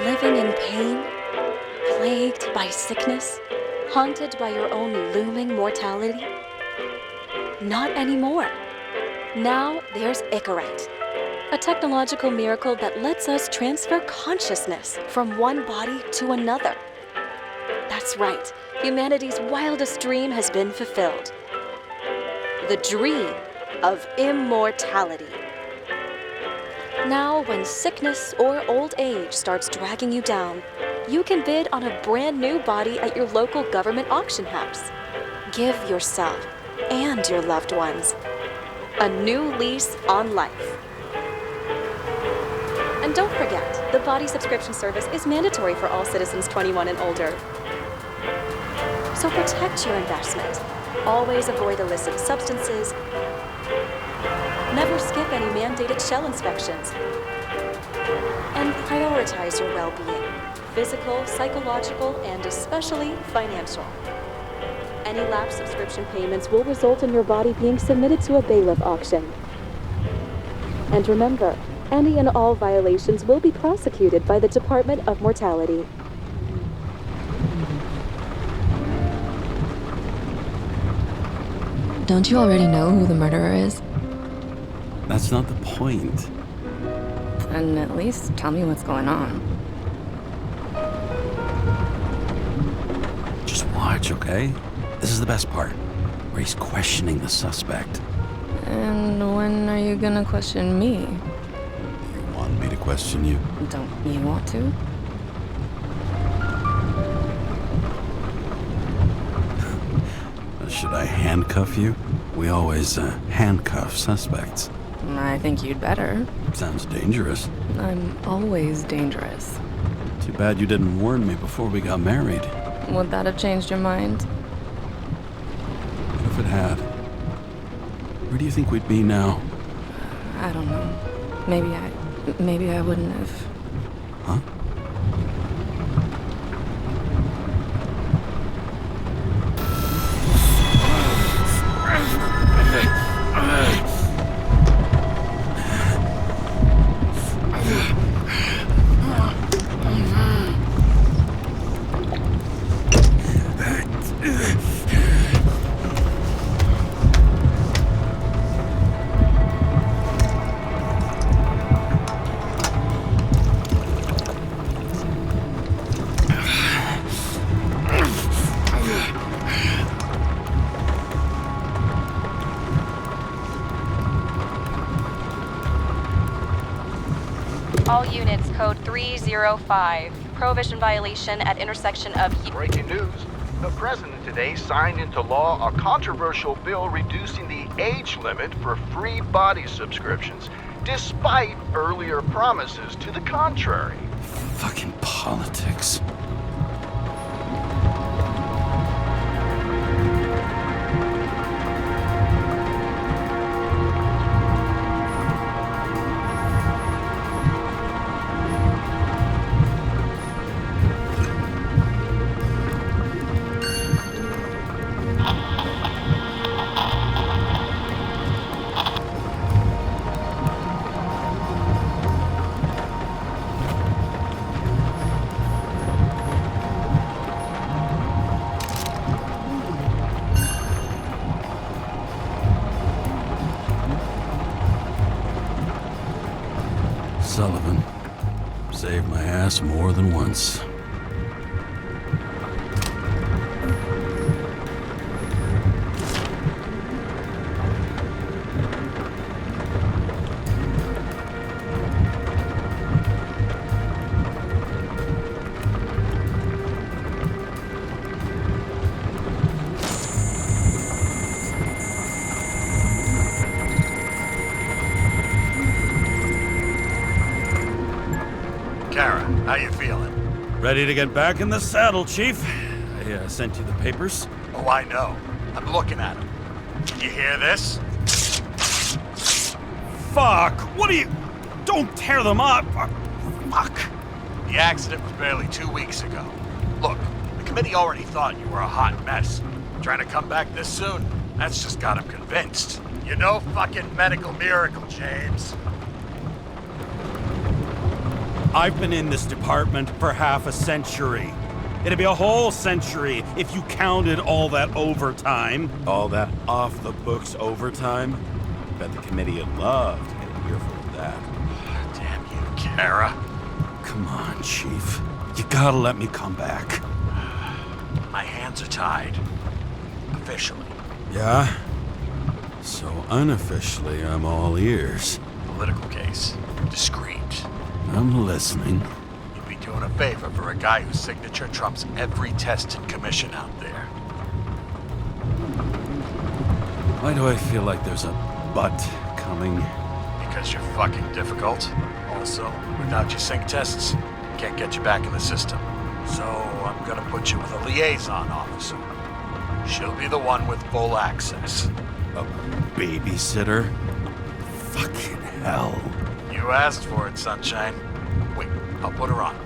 Living in pain, plagued by sickness, haunted by your own looming mortality? Not anymore. Now there's Icarite, a technological miracle that lets us transfer consciousness from one body to another. That's right, humanity's wildest dream has been fulfilled. The dream of immortality. Now, when sickness or old age starts dragging you down, you can bid on a brand new body at your local government auction house. Give yourself and your loved ones a new lease on life. And don't forget, the body subscription service is mandatory for all citizens 21 and older. So protect your investment. Always avoid illicit substances. Never skip any mandated shell inspections. And prioritize your well-being, physical, psychological, and especially financial. Any lapsed subscription payments will result in your body being submitted to a bailiff auction. And remember, any and all violations will be prosecuted by the Department of Mortality. Don't you already know who the murderer is? That's not the point. And at least tell me what's going on. Just watch, okay? This is the best part, where he's questioning the suspect. And when are you gonna question me? You want me to question you? Don't you want to? Should I handcuff you? We always handcuff suspects. I think you'd better. Sounds dangerous. I'm always dangerous. Too bad you didn't warn me before we got married. Would that have changed your mind? What if it had? Where do you think we'd be now? I don't know. Maybe I wouldn't have. Huh? All units, code 305. Prohibition violation at intersection of... Breaking news. The president today signed into law a controversial bill reducing the age limit for free body subscriptions, despite earlier promises to the contrary. Fucking politics. Sullivan saved my ass more than once. How you feeling? Ready to get back in the saddle, Chief. I sent you the papers. Oh, I know. I'm looking at them. Can you hear this? Fuck! What are you... Don't tear them up! Fuck! The accident was barely 2 weeks ago. Look, the committee already thought you were a hot mess. Trying to come back this soon, that's just got them convinced. You're no fucking medical miracle, James. I've been in this department for half a century. It'd be a whole century if you counted all that overtime. All that off-the-books overtime. Bet the committee would love to get an earful of that. Damn you, Kara. Come on, Chief. You gotta let me come back. My hands are tied. Officially. Yeah? So unofficially, I'm all ears. Political case. Discreet. I'm listening. You'd be doing a favor for a guy whose signature trumps every tested commission out there. Why do I feel like there's a but coming? Because you're fucking difficult. Also, without your sync tests, can't get you back in the system. So I'm gonna put you with a liaison officer. She'll be the one with full access. A babysitter? Fucking hell. You asked for it, Sunshine. Wait, I'll put her on.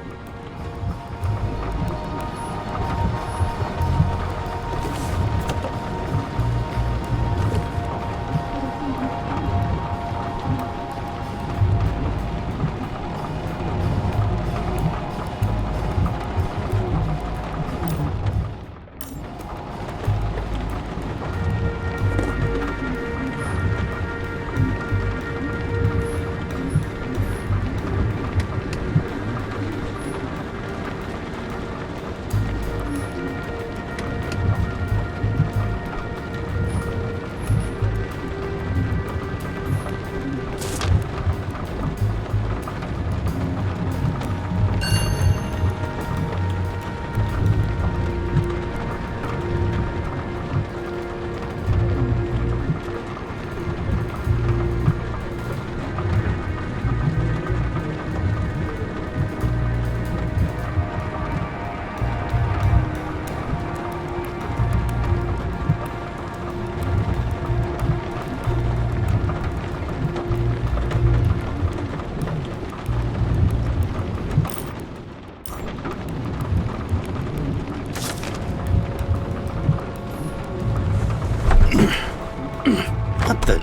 What the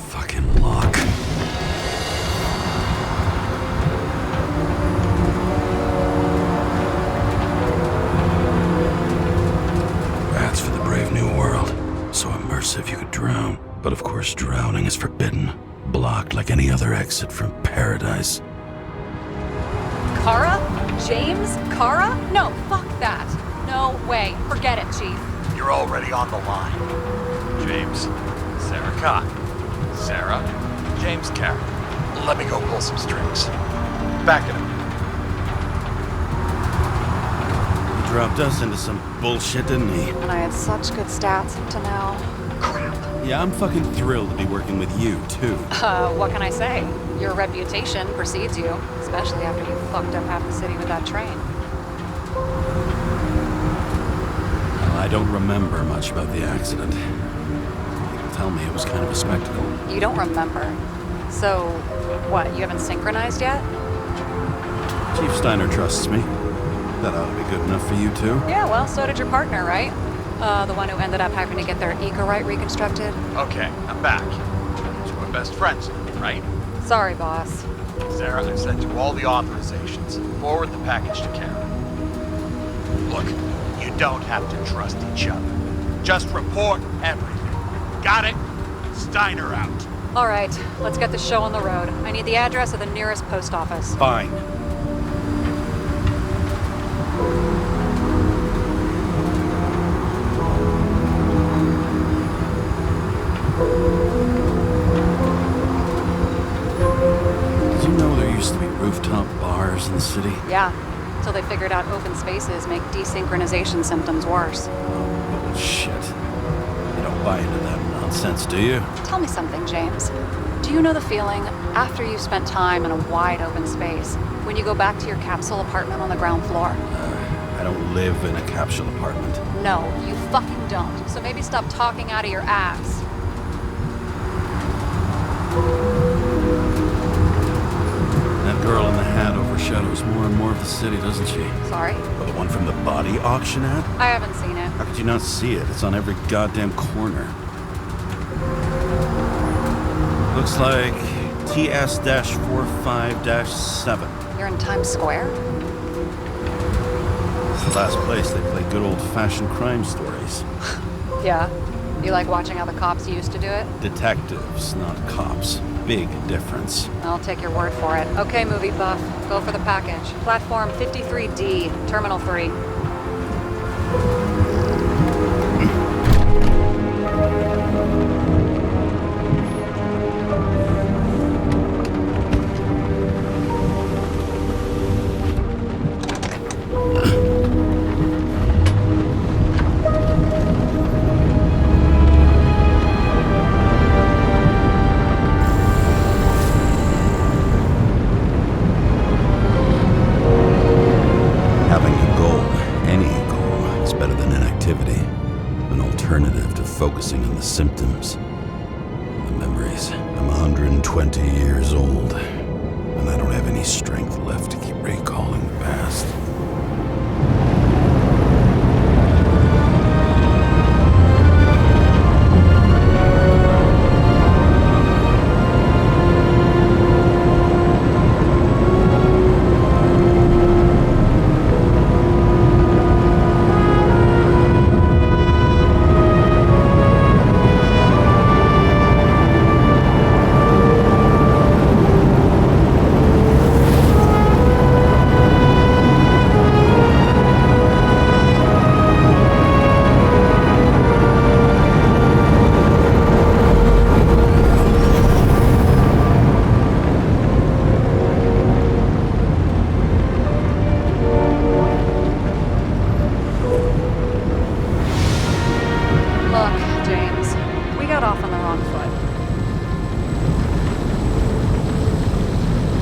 fucking lock? Rats for the brave new world. So immersive you could drown. But of course drowning is forbidden. Blocked like any other exit from paradise. Kara? James? Kara? No, fuck that. No way. Forget it, Chief. You're already on the line. James, Sarah Cott. Sarah, James Carroll. Let me go pull some strings. Back it up. He dropped us into some bullshit, didn't he? And I had such good stats up to now. Crap. Yeah, I'm fucking thrilled to be working with you, too. What can I say? Your reputation precedes you, especially after you fucked up half the city with that train. Well, I don't remember much about the accident. People tell me it was kind of a spectacle. You don't remember. So, what, you haven't synchronized yet? Chief Steiner trusts me. That ought to be good enough for you, too. Yeah, well, so did your partner, right? The one who ended up having to get their eco-right reconstructed. Okay, I'm back. So we're best friends, right? Sorry, boss. Sarah, I've sent you all the authorizations. Forward the package to Karen. Look, you don't have to trust each other. Just report everything. Got it? Steiner out. All right, let's get the show on the road. I need the address of the nearest post office. Fine. Did you know there used to be rooftop bars in the city? Yeah, until they figured out open spaces make desynchronization symptoms worse. Bullshit. You don't buy into that nonsense, do you? Tell me something, James. Do you know the feeling after you've spent time in a wide open space when you go back to your capsule apartment on the ground floor? I don't live in a capsule apartment. No, you fucking don't. So maybe stop talking out of your ass. That girl in the hat overshadows more and more of the city, doesn't she? Sorry? Or the one from the body auction ad? I haven't seen it. How could you not see it? It's on every goddamn corner. Looks like TS-45-7. You're in Times Square? It's the last place they play good old-fashioned crime stories. Yeah. You like watching how the cops used to do it? Detectives, not cops. Big difference. I'll take your word for it. Okay, movie buff. Go for the package. Platform 53D, Terminal 3. Having a goal, any goal, is better than inactivity. An alternative to focusing on the symptoms. The memories. I'm 120 years old, and I don't have any strength left to keep recalling the past.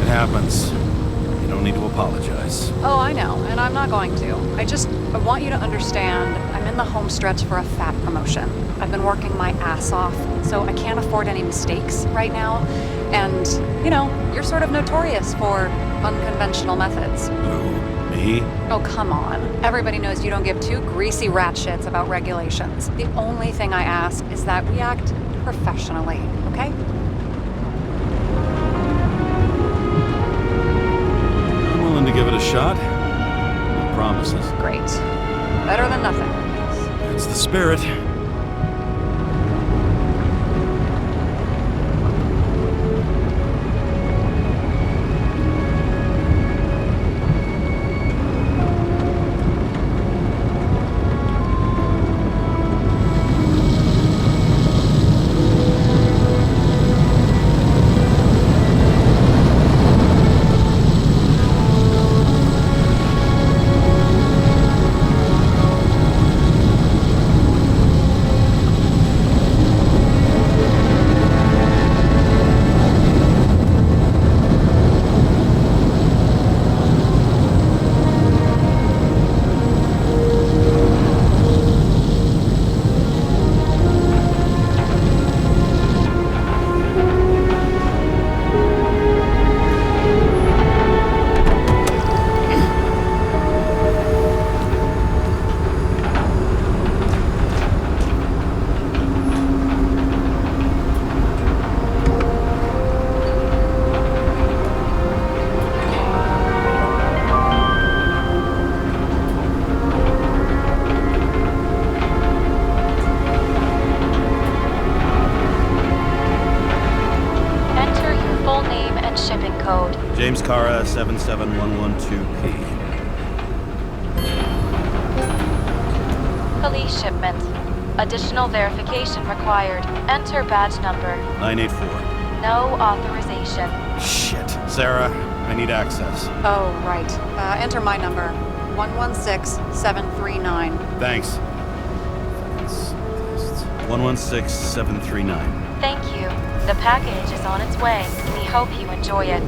Happens. You don't need to apologize. Oh, I know, and I'm not going to. I want you to understand, I'm in the home stretch for a fat promotion. I've been working my ass off, so I can't afford any mistakes right now. And, you know, you're sort of notorious for unconventional methods. Who? Me? Oh, come on. Everybody knows you don't give two greasy rat shits about regulations. The only thing I ask is that we act professionally, okay? To give it a shot. No promises. Great. Better than nothing. It's the spirit. James Cara 77112P. Police shipment. Additional verification required. Enter badge number. 984. No authorization. Shit. Sarah, I need access. Oh, right. Enter my number. 116739. Thanks. 116739. Thank you. The package is on its way. We hope you enjoy it.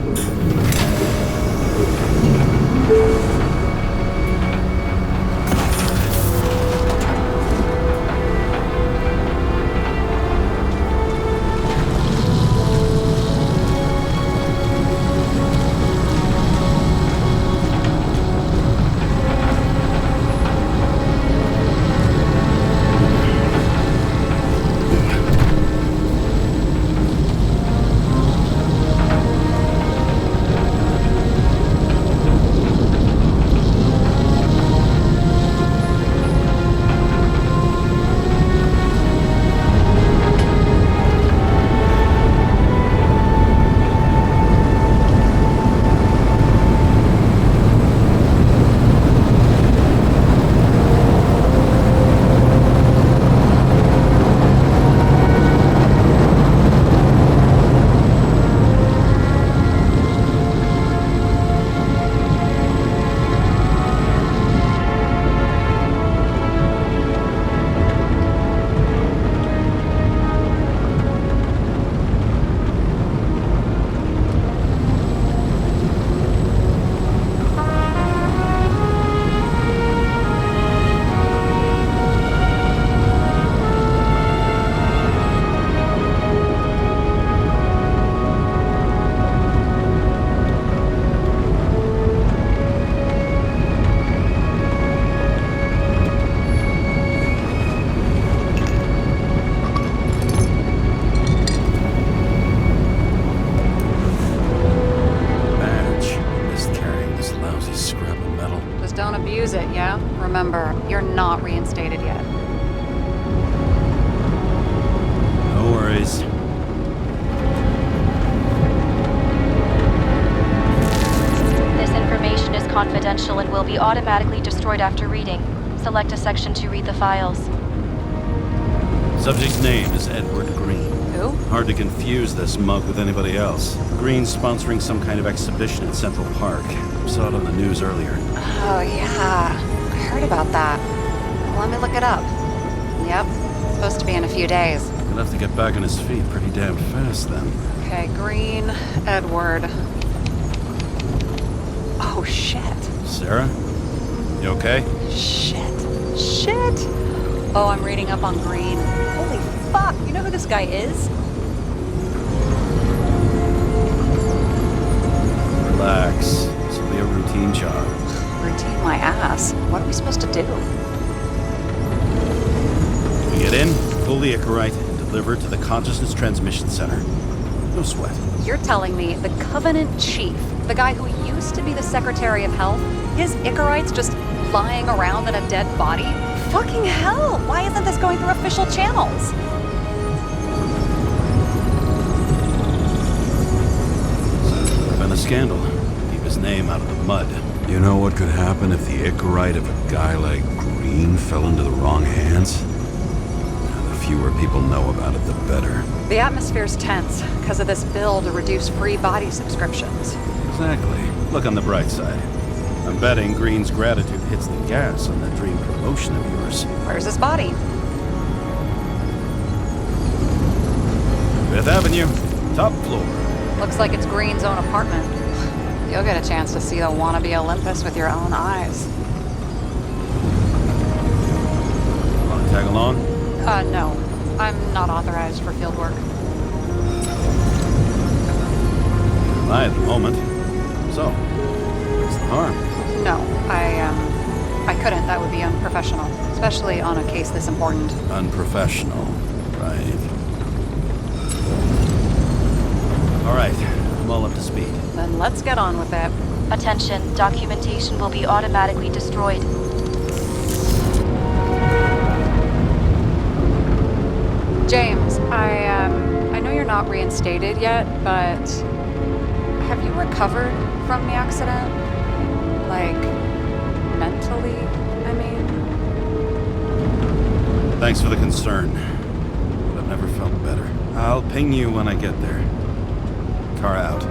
Remember, you're not reinstated yet. No worries. This information is confidential and will be automatically destroyed after reading. Select a section to read the files. Subject's name is Edward Green. Who? Hard to confuse this mug with anybody else. Green's sponsoring some kind of exhibition in Central Park. Saw it on the news earlier. Oh, yeah. I heard about that. Let me look it up. Yep. It's supposed to be in a few days. He'll have to get back on his feet pretty damn fast then. Okay, Green, Edward. Oh, shit. Sarah? You okay? Shit. Oh, I'm reading up on Green. Holy fuck, you know who this guy is? Relax. This will be a routine job. Routine my ass. What are we supposed to do? We get in, pull the Icarite, and deliver it to the Consciousness Transmission Center. No sweat. You're telling me the Covenant Chief, the guy who used to be the Secretary of Health, his Icarite's just lying around in a dead body? Fucking hell! Why isn't this going through official channels? Been a scandal. Keep his name out of the mud. You know what could happen if the Icarite of a guy like Green fell into the wrong hands? The fewer people know about it, the better. The atmosphere's tense because of this bill to reduce free body subscriptions. Exactly. Look on the bright side. I'm betting Green's gratitude hits the gas on that dream promotion of yours. Where's his body? Fifth Avenue, top floor. Looks like it's Green's own apartment. You'll get a chance to see the wannabe Olympus with your own eyes. Wanna tag along? No. I'm not authorized for field work. Lie at the moment. So, what's the harm? No, I couldn't. That would be unprofessional, especially on a case this important. Unprofessional, right. All right, I'm all up to speed. Then let's get on with it. Attention, documentation will be automatically destroyed. James, I know you're not reinstated yet, but have you recovered from the accident? Like, mentally, I mean? Thanks for the concern, but I've never felt better. I'll ping you when I get there. Car out.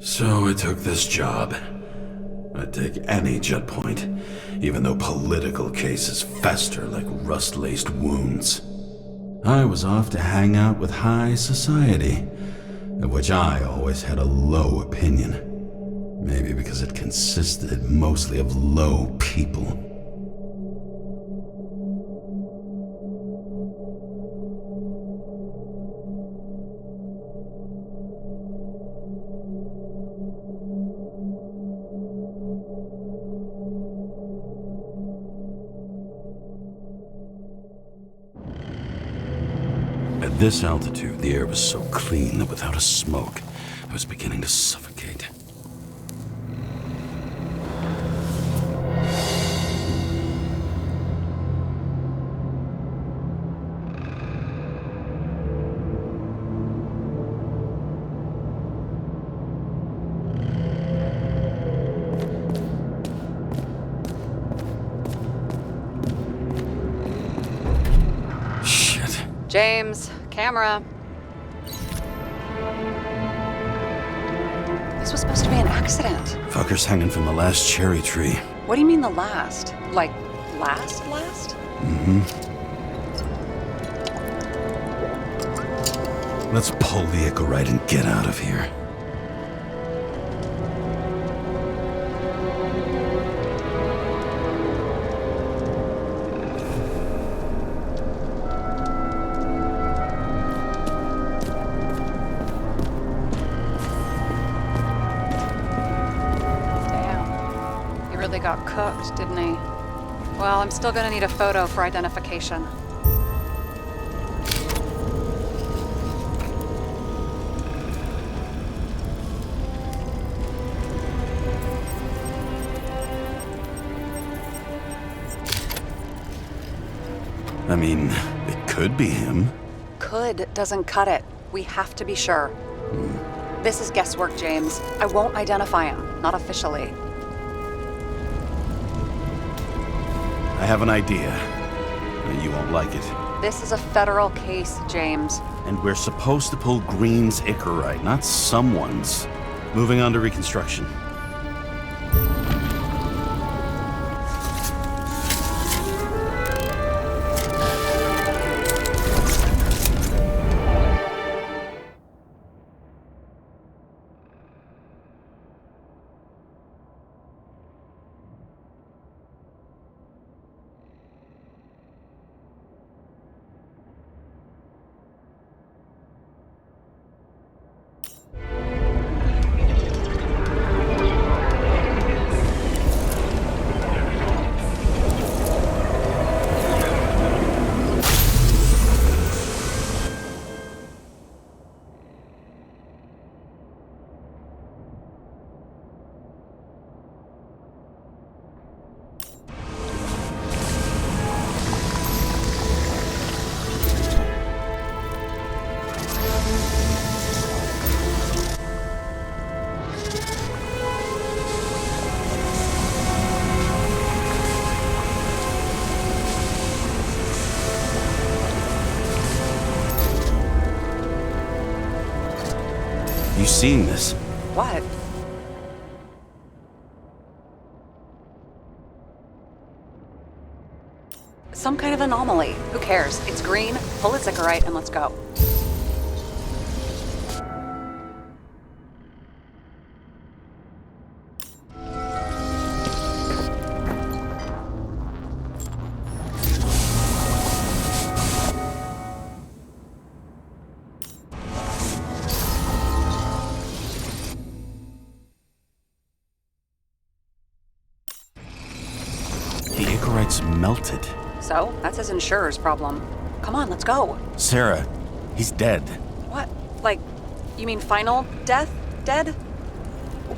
So I took this job. I'd take any jet point, even though political cases fester like rust-laced wounds. I was off to hang out with high society, of which I always had a low opinion. Maybe because it consisted mostly of low people. At this altitude, the air was so clean that without a smoke, I was beginning to suffocate. James, camera. This was supposed to be an accident. Fucker's hanging from the last cherry tree. What do you mean the last? Like, last? Mm-hmm. Let's pull the Icarite and get out of here. really got cooked, didn't he? Well, I'm still gonna need a photo for identification. I mean, it could be him. Could doesn't cut it. We have to be sure. This is guesswork, James. I won't identify him, not officially. I have an idea. You won't like it. This is a federal case, James. And we're supposed to pull Green's Icarite, not someone's. Moving on to reconstruction. You seeing this? What? Some kind of anomaly. Who cares? It's green, pull its Icarite, and let's go. The Icarite's melted. So, that's his insurer's problem. Come on, let's go. Sarah, he's dead. What? Like, you mean final death? Dead?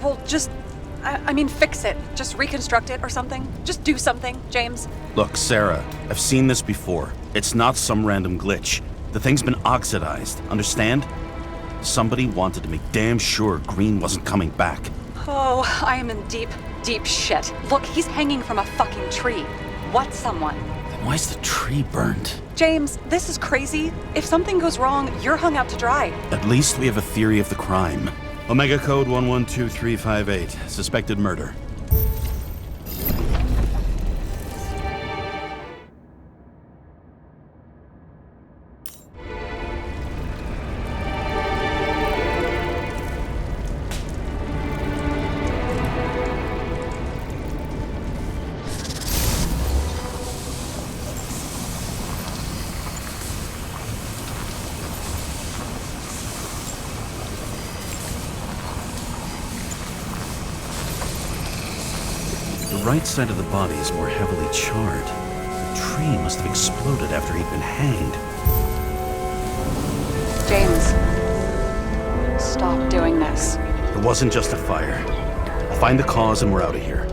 Well, just, I mean, fix it. Just reconstruct it or something. Just do something, James. Look, Sarah, I've seen this before. It's not some random glitch. The thing's been oxidized, understand? Somebody wanted to make damn sure Green wasn't coming back. Oh, I am in deep, deep shit. Look, he's hanging from a fucking tree. What's someone? Then why's the tree burned? James, this is crazy. If something goes wrong, you're hung out to dry. At least we have a theory of the crime. Omega code 112358. Suspected murder. The right side of the body is more heavily charred. The tree must have exploded after he'd been hanged. James, stop doing this. It wasn't just a fire. I'll find the cause and we're out of here.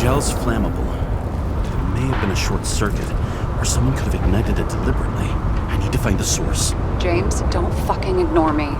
Gel's flammable. There may have been a short circuit, or someone could have ignited it deliberately. I need to find the source. James, don't fucking ignore me.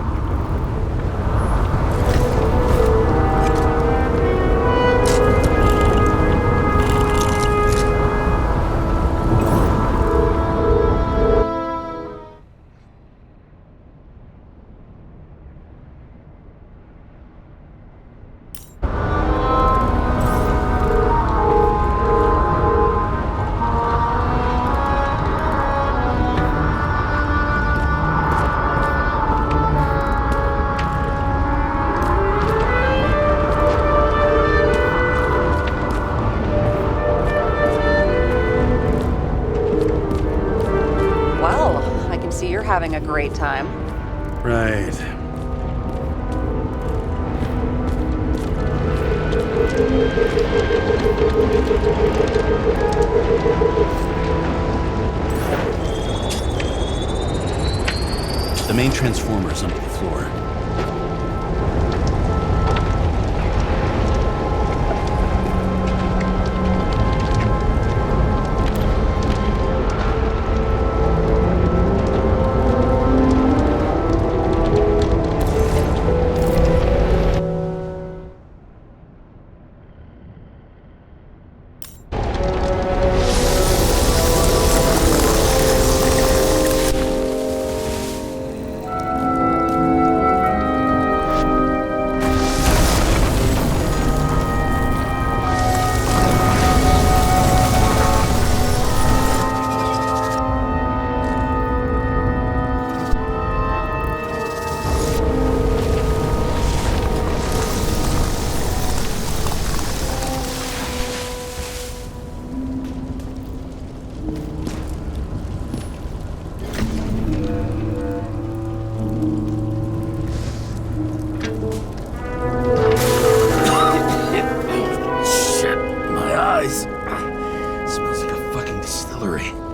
having a great time. Right. The main transformer is under the floor.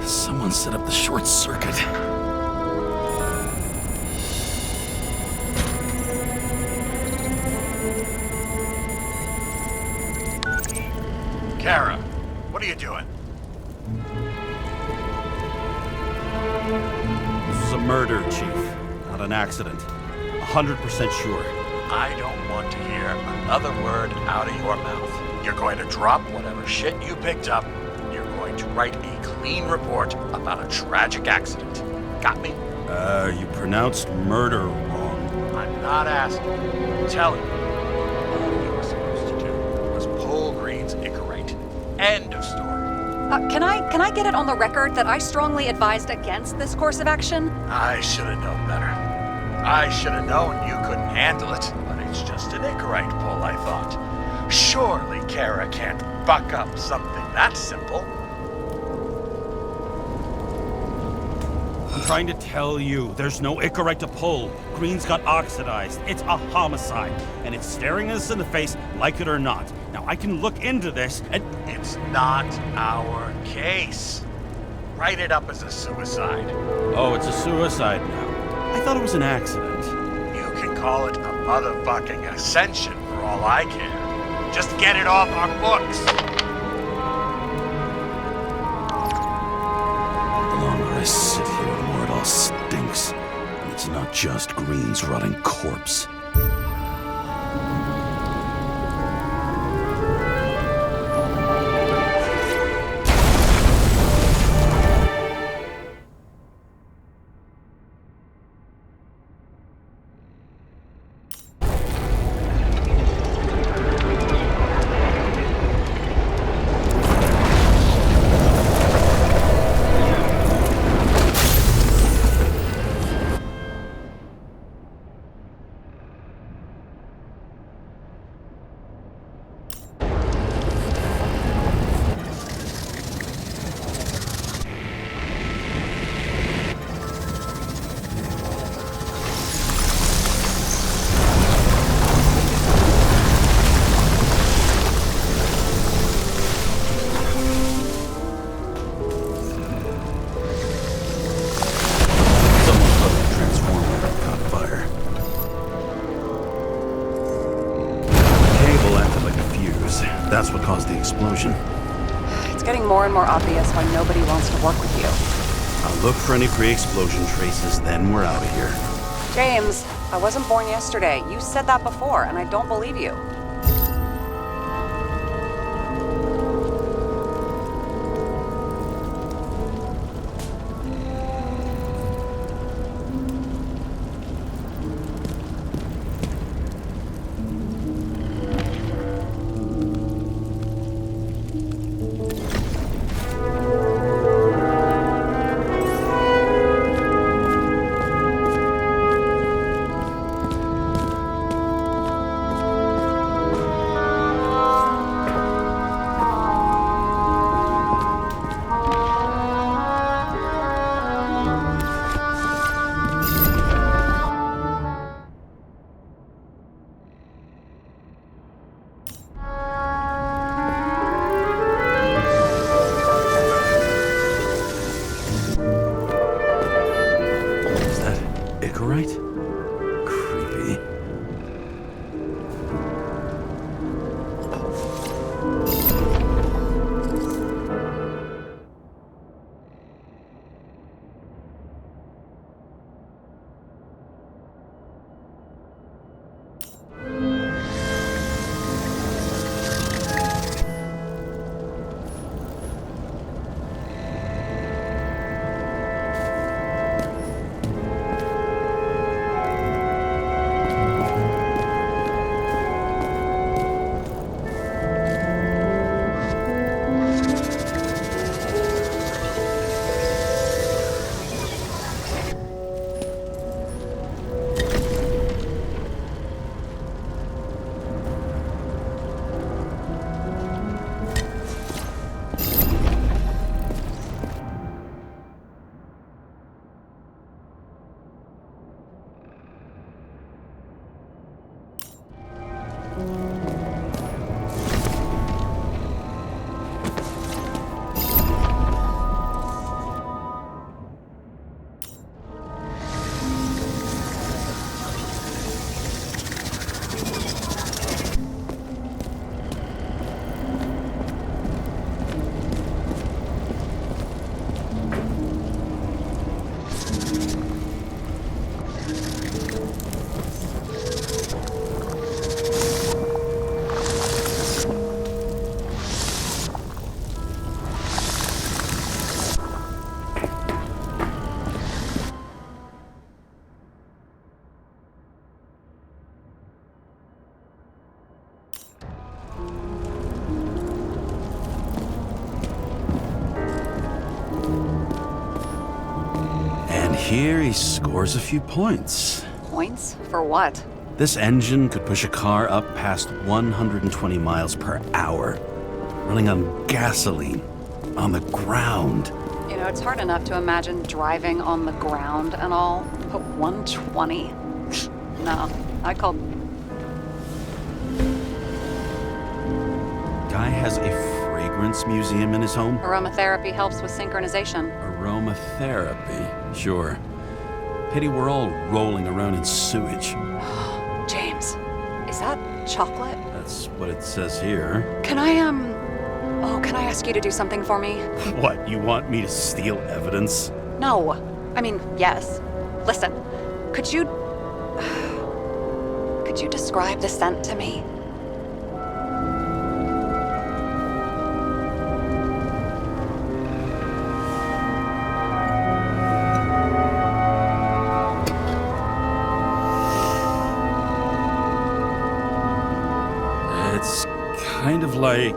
Someone set up the short circuit. Kara, what are you doing? This was a murder, Chief. Not an accident. 100% sure. I don't want to hear another word out of your mouth. You're going to drop whatever shit you picked up. You're going to write a clean report about a tragic accident. Got me? You pronounced murder wrong. I'm not asking. I'm telling you. All you were supposed to do was pull Green's Icarite. End of story. Can I get it on the record that I strongly advised against this course of action? I should have known better. I should have known you couldn't handle it, but it's just an Icarite pull, I thought. Surely Kara can't buck up something that simple. I'm trying to tell you, there's no Icarite to pull. Green's got oxidized. It's a homicide, and it's staring us in the face, like it or not. Now, I can look into this, and... It's not our case. Write it up as a suicide. Oh, it's a suicide now. I thought it was an accident. You can call it a motherfucking ascension for all I care. Just get it off our books. The longer I sit here, the more it all stinks. And it's not just Green's rotting corpse. That's what caused the explosion. It's getting more and more obvious why nobody wants to work with you. I'll look for any pre-explosion traces, then we're out of here. James, I wasn't born yesterday. You said that before, and I don't believe you. here he scores a few points. Points? For what? This engine could push a car up past 120 miles per hour, running on gasoline, on the ground. You know, it's hard enough to imagine driving on the ground and all, but 120? No, I call... Guy has a fragrance museum in his home? Aromatherapy helps with synchronization. Aromatherapy, sure. Pity we're all rolling around in sewage. James, is that chocolate? That's what it says here. Can I ask you to do something for me? What, you want me to steal evidence? No. I mean, yes. Listen, could you describe the scent to me? It's kind of like...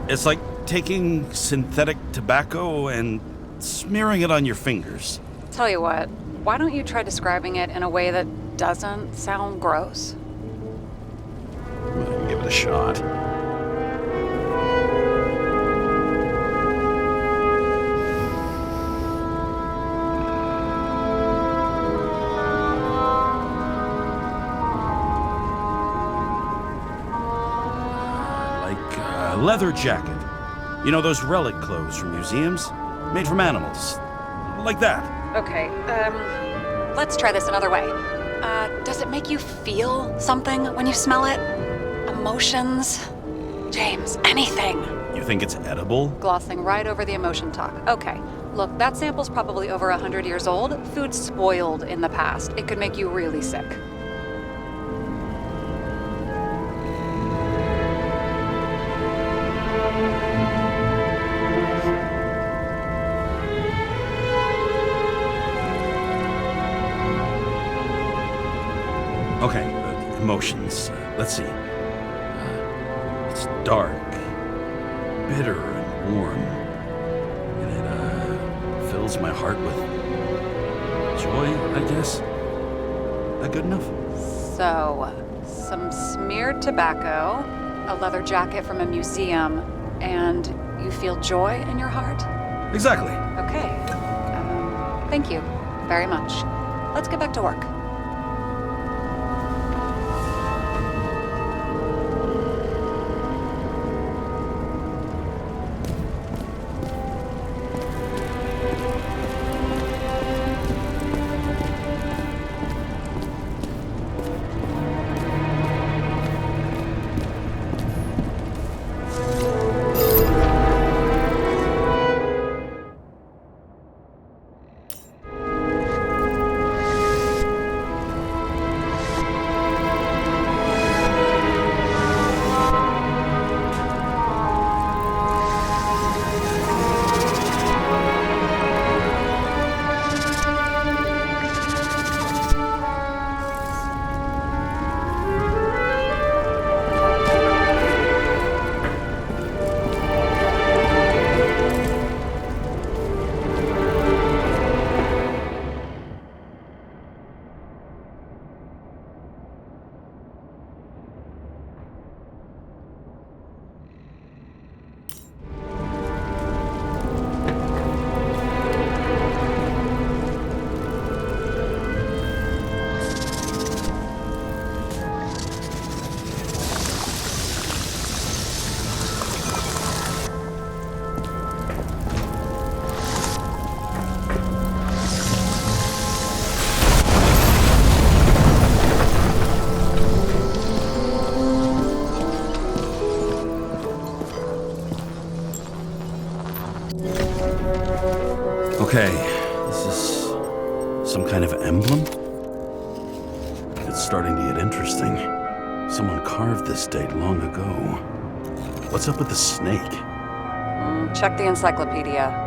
It's like taking synthetic tobacco and smearing it on your fingers. Tell you what, why don't you try describing it in a way that doesn't sound gross? Well, give it a shot. Leather jacket. You know those relic clothes from museums? Made from animals. Like that. Okay, let's try this another way. Does it make you feel something when you smell it? Emotions? James, anything. You think it's edible? Glossing right over the emotion talk. Okay, look, that sample's probably over 100 years old. Food spoiled in the past. It could make you really sick. Okay, emotions. Let's see. It's dark, bitter, and warm. And it fills my heart with joy, I guess. That good enough? So, some smeared tobacco, a leather jacket from a museum, and you feel joy in your heart? Exactly. Okay. Thank you very much. Let's get back to work. Okay, this is some kind of emblem? It's starting to get interesting. Someone carved this date long ago. What's up with the snake? Check the encyclopedia.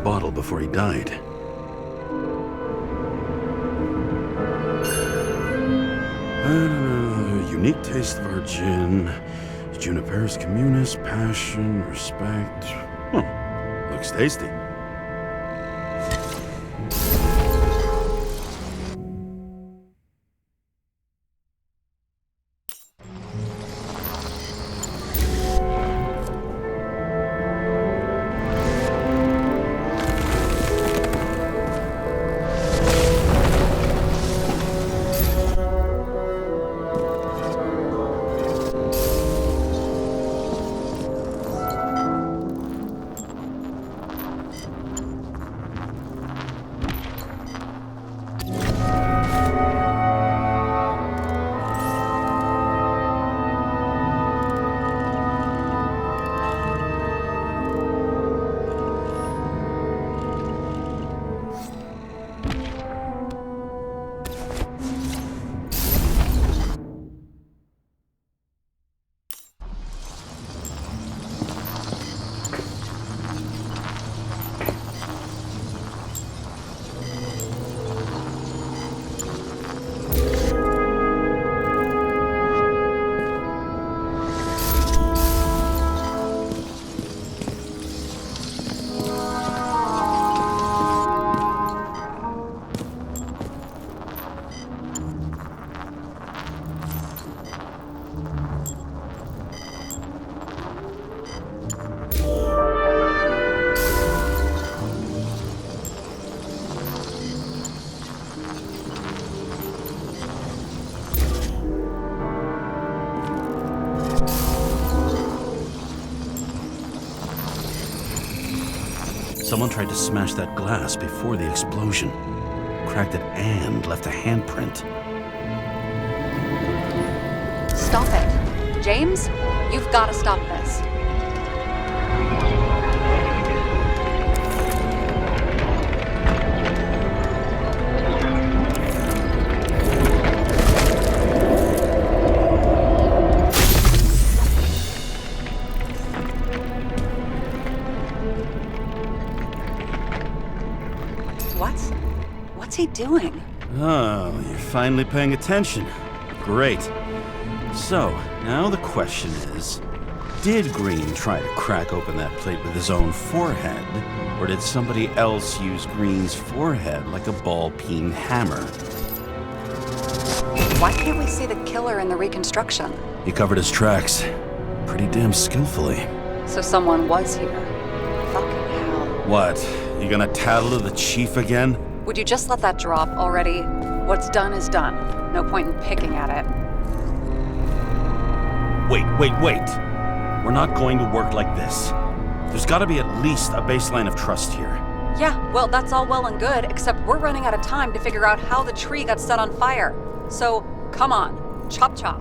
bottle before he died. Unique taste of our gin. Juniperus communis, passion, respect. Looks tasty. Someone tried to smash that glass before the explosion. Cracked it and left a handprint. Stop it. James, you've got to stop this. What's he doing? Oh, you're finally paying attention. Great. So, now the question is, did Green try to crack open that plate with his own forehead, or did somebody else use Green's forehead like a ball-peen hammer? Why can't we see the killer in the reconstruction? He covered his tracks pretty damn skillfully. So someone was here. Fucking hell. What? You gonna tattle to the chief again? Would you just let that drop already? What's done is done. No point in picking at it. Wait. We're not going to work like this. There's gotta be at least a baseline of trust here. Yeah, well, that's all well and good, except we're running out of time to figure out how the tree got set on fire. So, come on. Chop chop.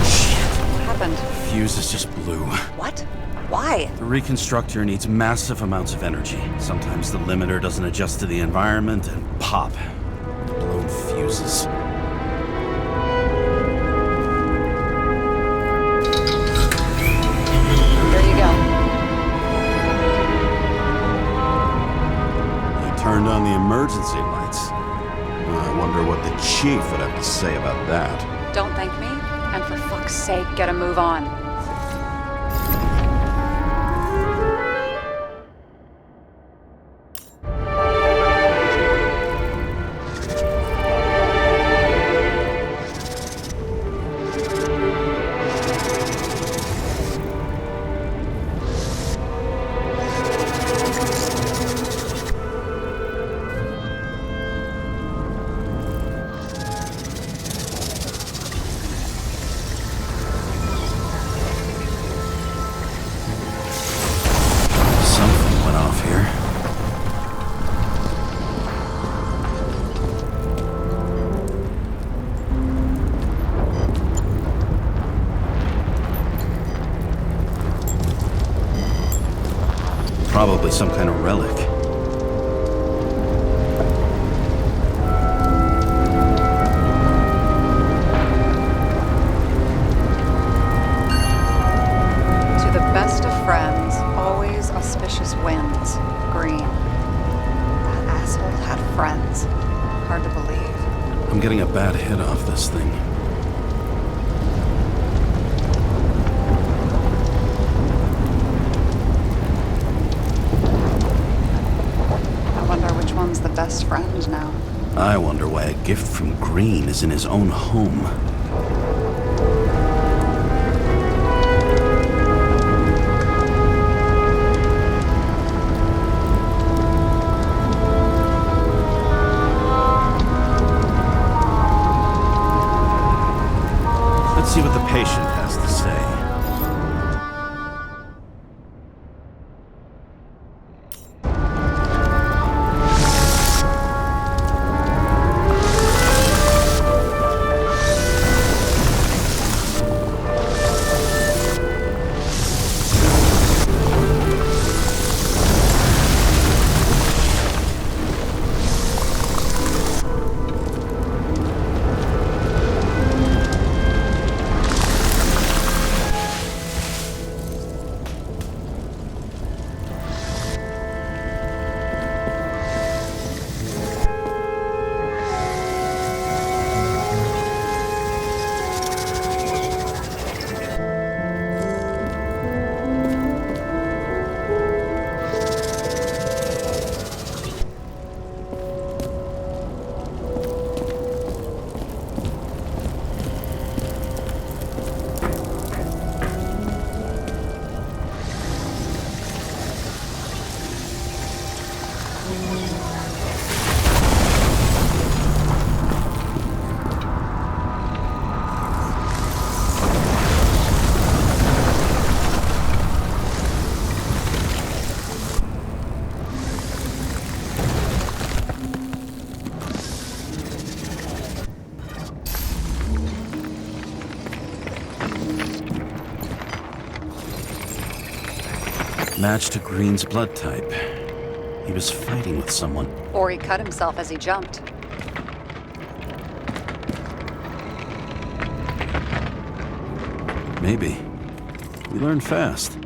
Shit. What happened? Fuses just blew. What? Why? The reconstructor needs massive amounts of energy. Sometimes the limiter doesn't adjust to the environment, and pop. Blown fuses. There you go. You turned on the emergency lights. I wonder what the chief would have to say about that. Don't thank me, and for fuck's sake, get a move on. Probably some kind of relic. To the best of friends, friends. Hard to believe. I'm getting a bad hit off this thing. I wonder which one's the best friend now. I wonder why a gift from Green is in his own home. Let's see what the patient has to say. Match to Green's blood type. He was fighting with someone. Or he cut himself as he jumped. Maybe. We learn fast.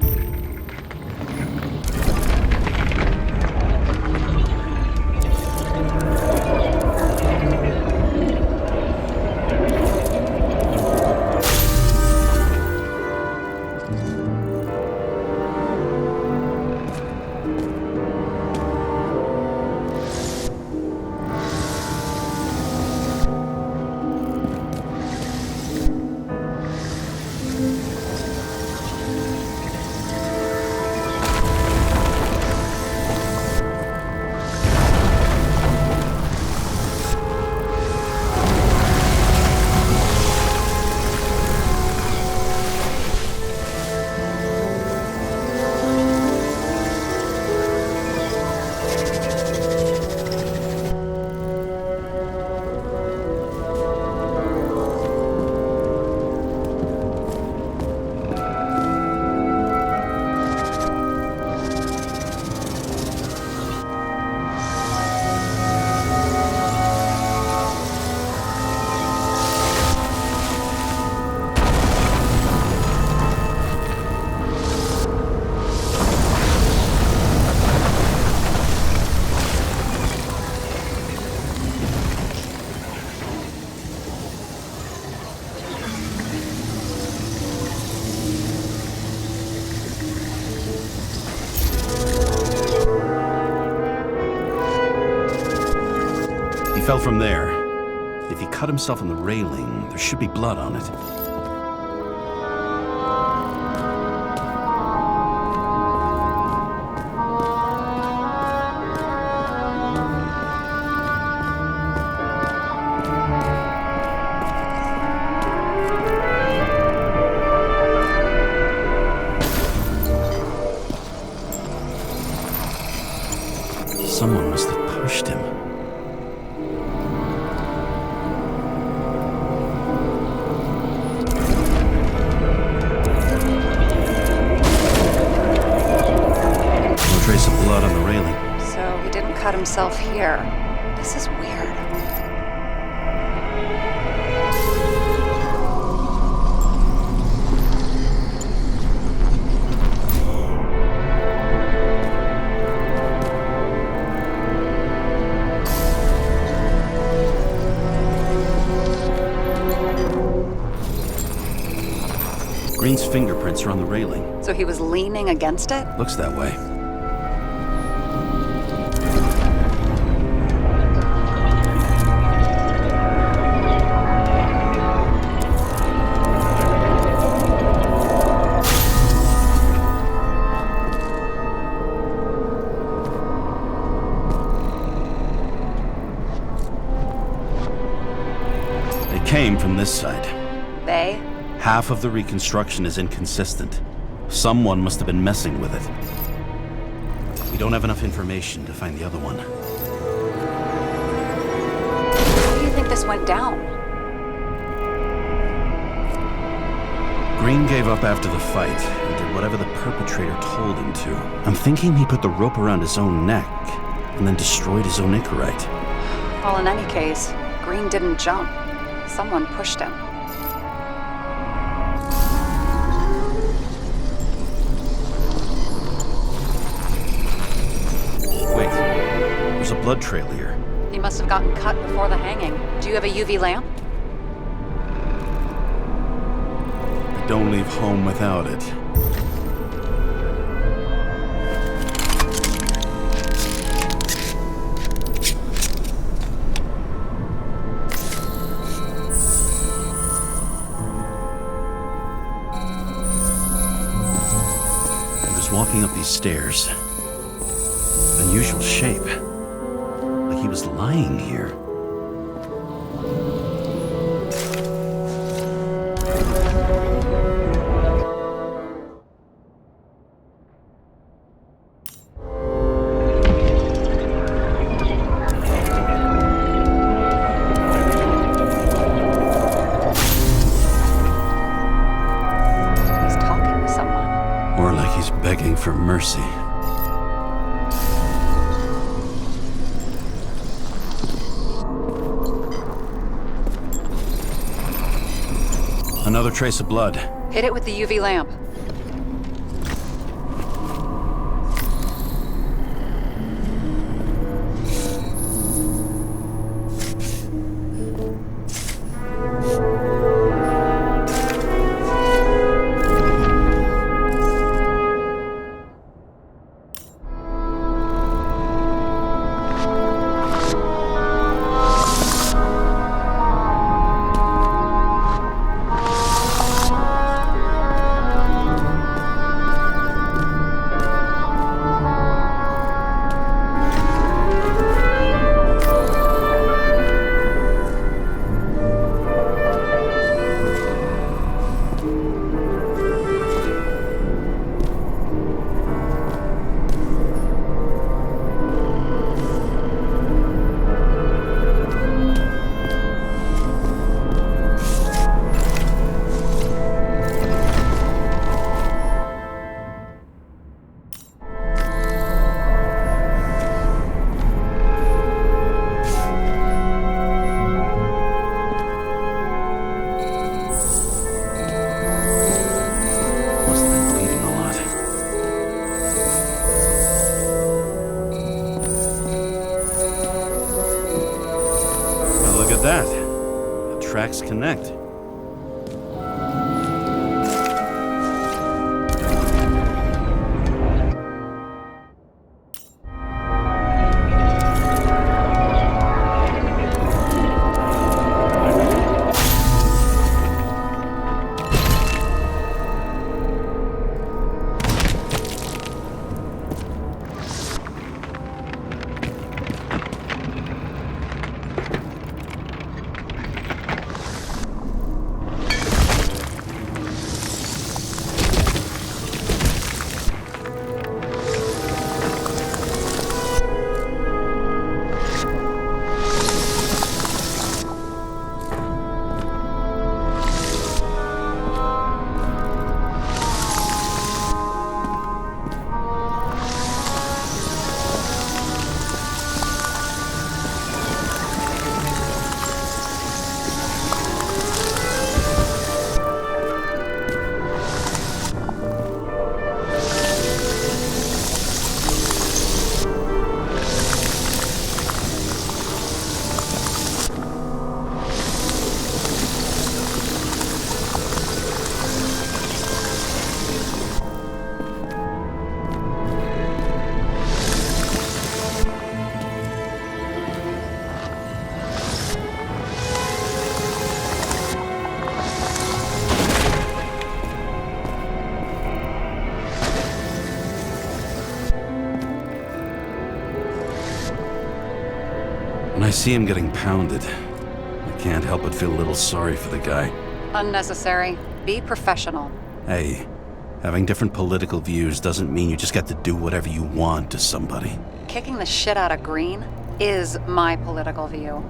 He fell from there. If he cut himself on the railing, there should be blood on it. Someone must have pushed him. No trace of blood on the railing. So he didn't cut himself here. This is weird. Green's fingerprints are on the railing. So he was leaning against it? Looks that way. They came from this side. They? Half of the reconstruction is inconsistent. Someone must have been messing with it. We don't have enough information to find the other one. How do you think this went down? Green gave up after the fight and did whatever the perpetrator told him to. I'm thinking he put the rope around his own neck and then destroyed his own Icarite. Well, in any case, Green didn't jump. Someone pushed him. Wait, there's a blood trail here. He must have gotten cut before the hanging. Do you have a UV lamp? I don't leave home without it. He was walking up these stairs. Unusual shape. Like he was lying here. He's talking to someone. More like he's begging for mercy. Another trace of blood. Hit it with the UV lamp. That. The tracks connect. see him getting pounded, I can't help but feel a little sorry for the guy. Unnecessary. Be professional. Hey, having different political views doesn't mean you just get to do whatever you want to somebody. Kicking the shit out of Green is my political view.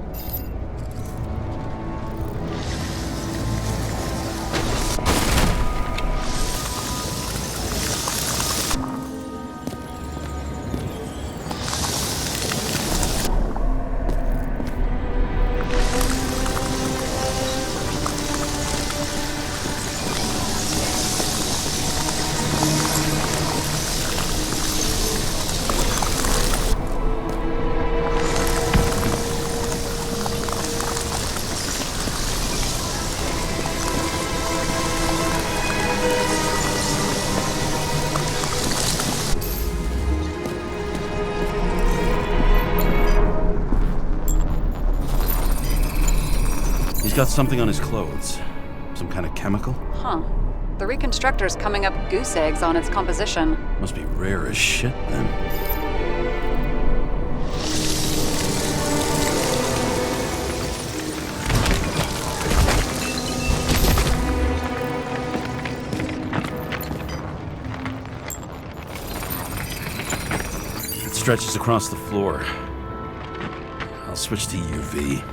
He's got something on his clothes. Some kind of chemical? Huh. The reconstructor's coming up goose eggs on its composition. Must be rare as shit, then. It stretches across the floor. I'll switch to UV.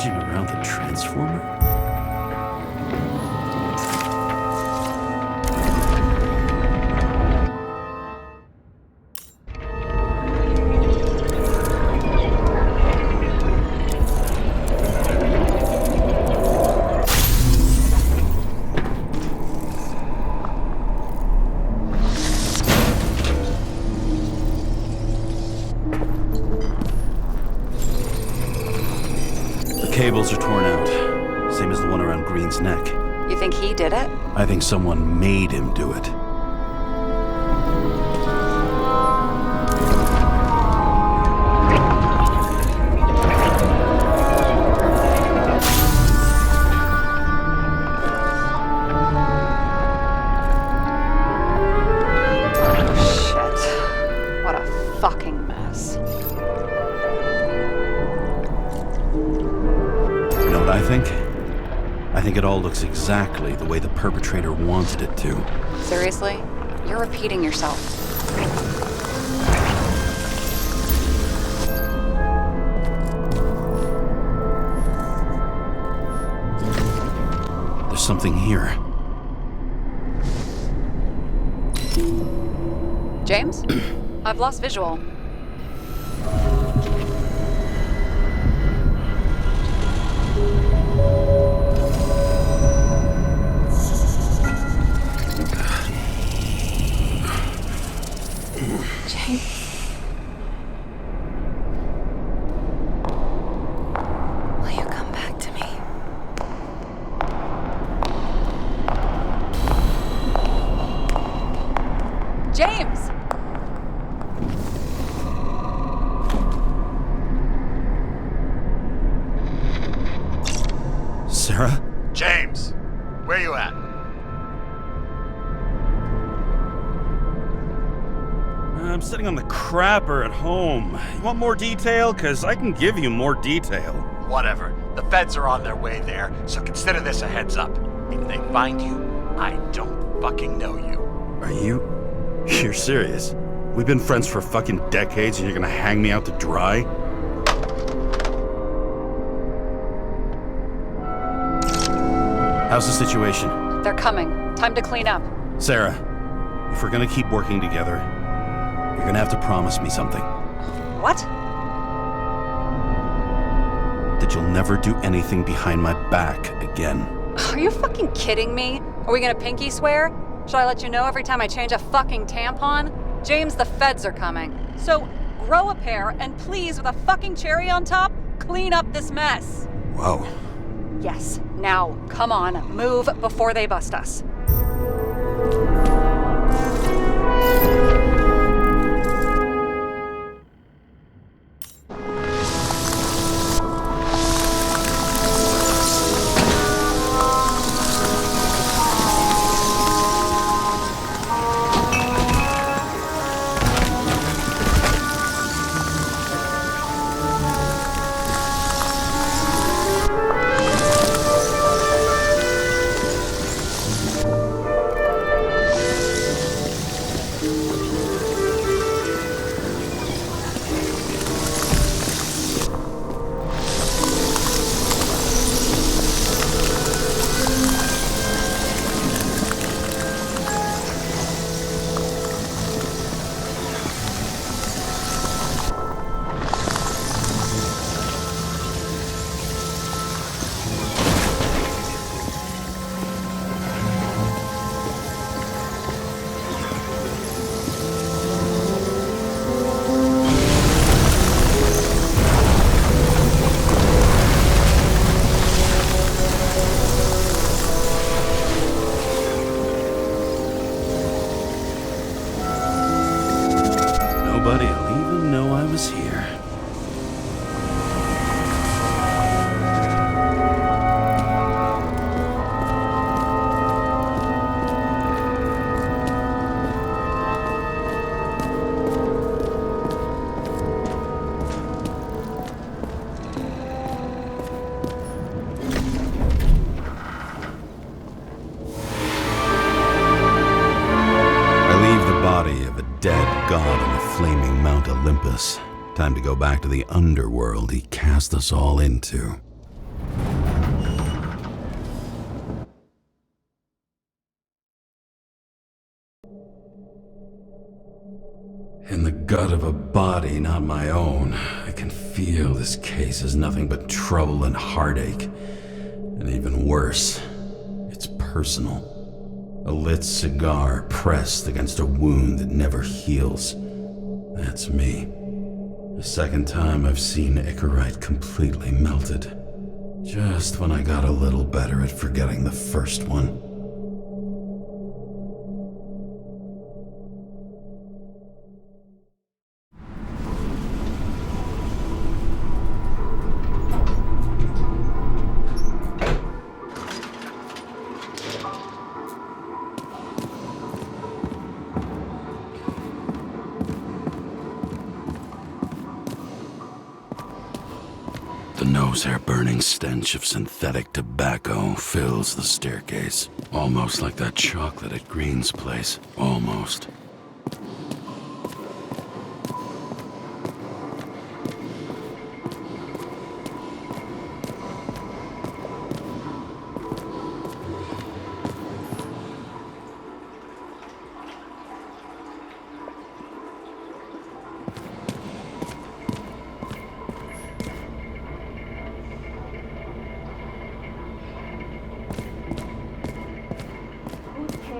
Around the transformer? Cables are torn out, same as the one around Green's neck. You think he did it? I think someone made him do it. Shit. What a fucking mess. I think it all looks exactly the way the perpetrator wanted it to. Seriously? You're repeating yourself. There's something here. James? I've lost visual. Will you come back to me? James! Sarah? James, where you at? I'm sitting on the crapper at home. You want more detail? Because I can give you more detail. Whatever. The feds are on their way there, so consider this a heads up. If they find you, I don't fucking know you. Are you? You're serious? We've been friends for fucking decades and you're gonna hang me out to dry? How's the situation? They're coming. Time to clean up. Sarah, if we're gonna keep working together, you're gonna have to promise me something. What? That you'll never do anything behind my back again. Are you fucking kidding me? Are we gonna pinky swear? Should I let you know every time I change a fucking tampon? James, the feds are coming. So, grow a pair, and please, with a fucking cherry on top, clean up this mess. Whoa. Yes, now, come on, move before they bust us. Nobody'll even know I was here. Dead god on the flaming Mount Olympus. Time to go back to the underworld he cast us all into. In the gut of a body not my own, I can feel this case is nothing but trouble and heartache. And even worse, it's personal. A lit cigar pressed against a wound that never heals. That's me. The second time I've seen Icarite completely melted. Just when I got a little better at forgetting the first one. The nose-hair-burning stench of synthetic tobacco fills the staircase. Almost like that chocolate at Green's place. Almost.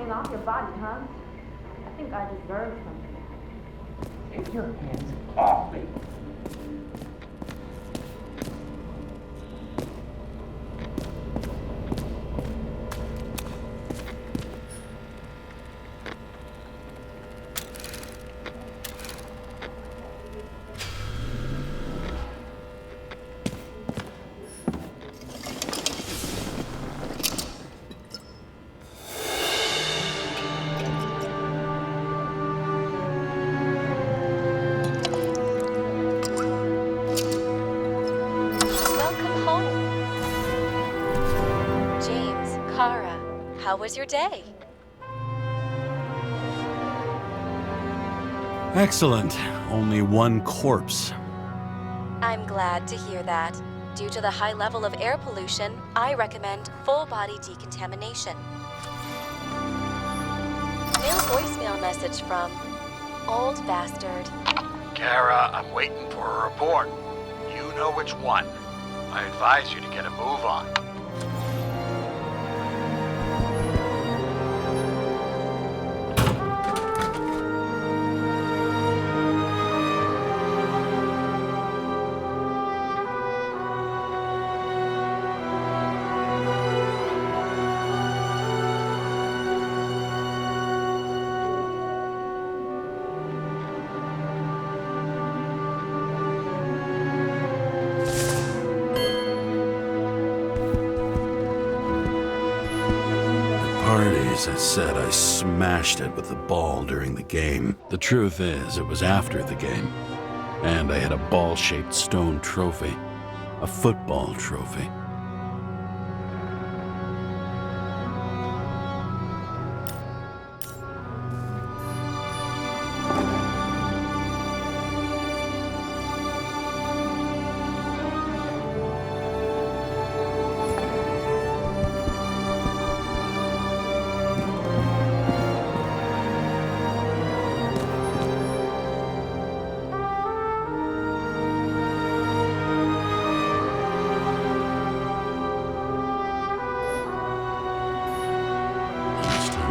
Off your body, huh? I think I deserve something. Take your hands off me. How was your day? Excellent. Only one corpse. I'm glad to hear that. Due to the high level of air pollution, I recommend full-body decontamination. New voicemail message from Old Bastard. Kara, I'm waiting for a report. You know which one. I advise you to get a move on. As I said, I smashed it with the ball during the game. The truth is, it was after the game. And I had a ball-shaped stone trophy. A football trophy.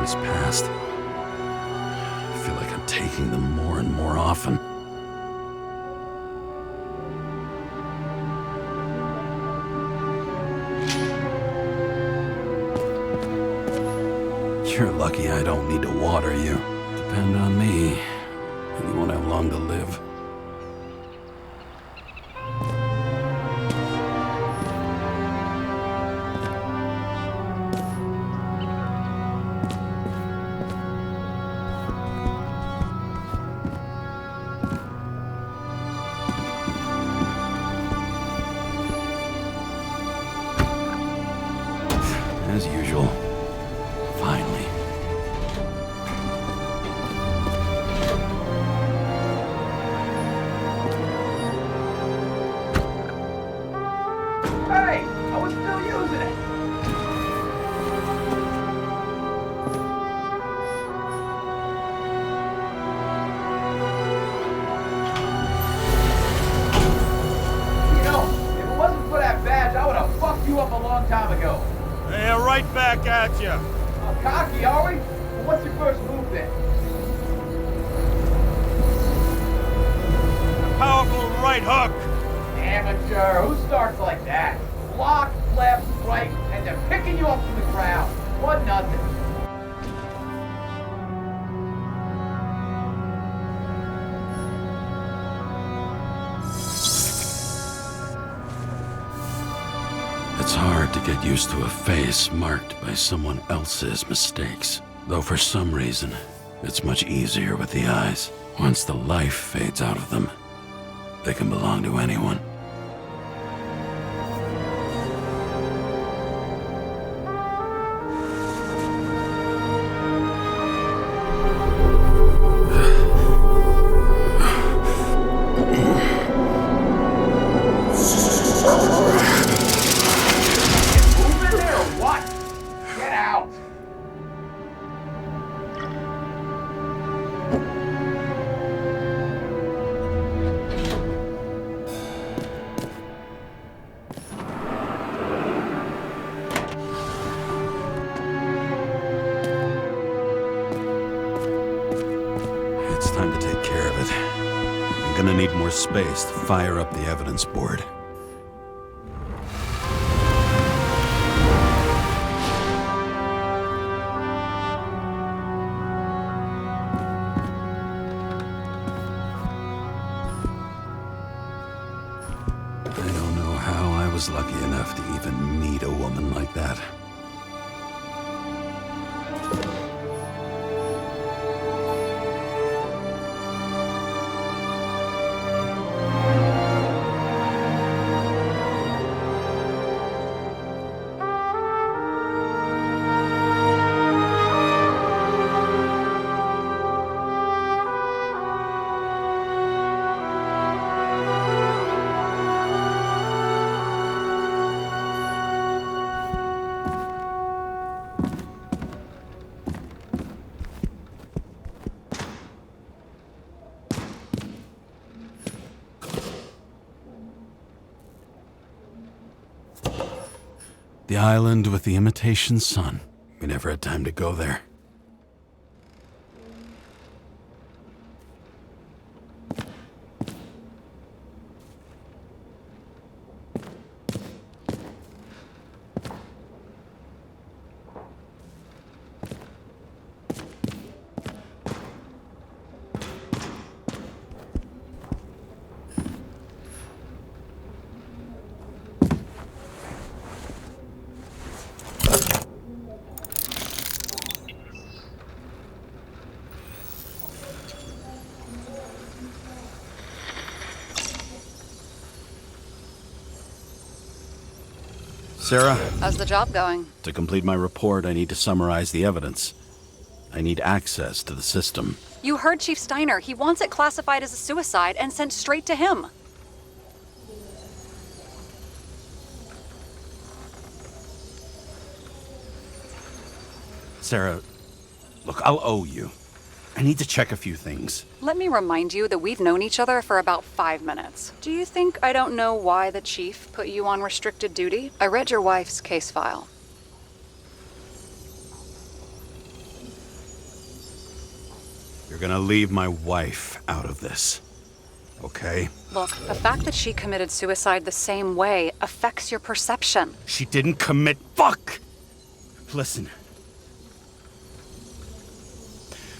Has passed. I feel like I'm taking them more and more often. You're lucky I don't need to water you. Depend on me, and you won't have long to live. As usual. Finally. Hey! I was still using it! You know, if it wasn't for that badge, I would have fucked you up a long time ago. Yeah, right back at you. Cocky, are we? Well, what's your first move then? Powerful right hook. Amateur, who starts like that? Block, left, right, and they're picking you up from the ground. 1-0. It's hard to get used to a face marked by someone else's mistakes. Though for some reason, it's much easier with the eyes. Once the life fades out of them, they can belong to anyone. Moving there or what? Get out! It's time to take care of it. I'm gonna need more space to fire up the evidence board. I don't know how I was lucky enough to even meet a woman like that. The island with the imitation sun. We never had time to go there. Sarah? How's the job going? To complete my report, I need to summarize the evidence. I need access to the system. You heard Chief Steiner. He wants it classified as a suicide and sent straight to him. Sarah, look, I'll owe you. I need to check a few things. Let me remind you that we've known each other for about 5 minutes. Do you think I don't know why the chief put you on restricted duty? I read your wife's case file. You're gonna leave my wife out of this, okay? Look, the fact that she committed suicide the same way affects your perception. She didn't commit. Fuck! Listen.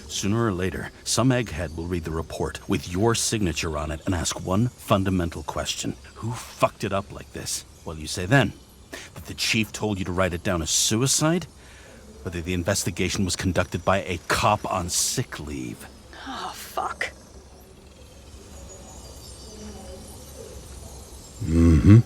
Sooner or later, some egghead will read the report with your signature on it and ask one fundamental question. Who fucked it up like this? What will you say then? That the chief told you to write it down as suicide? Whether the investigation was conducted by a cop on sick leave? Oh, fuck. Mm-hmm.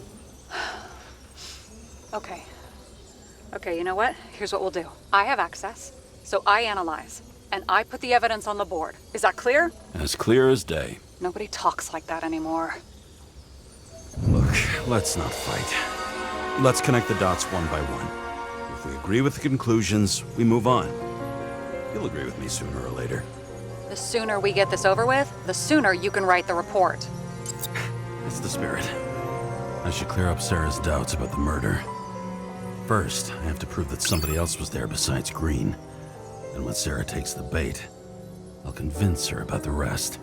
Okay, you know what? Here's what we'll do. I have access, so I analyze. And I put the evidence on the board. Is that clear? As clear as day. Nobody talks like that anymore. Look, let's not fight. Let's connect the dots one by one. If we agree with the conclusions, we move on. You'll agree with me sooner or later. The sooner we get this over with, the sooner you can write the report. That's the spirit. I should clear up Sarah's doubts about the murder. First, I have to prove that somebody else was there besides Green. And when Sarah takes the bait, I'll convince her about the rest.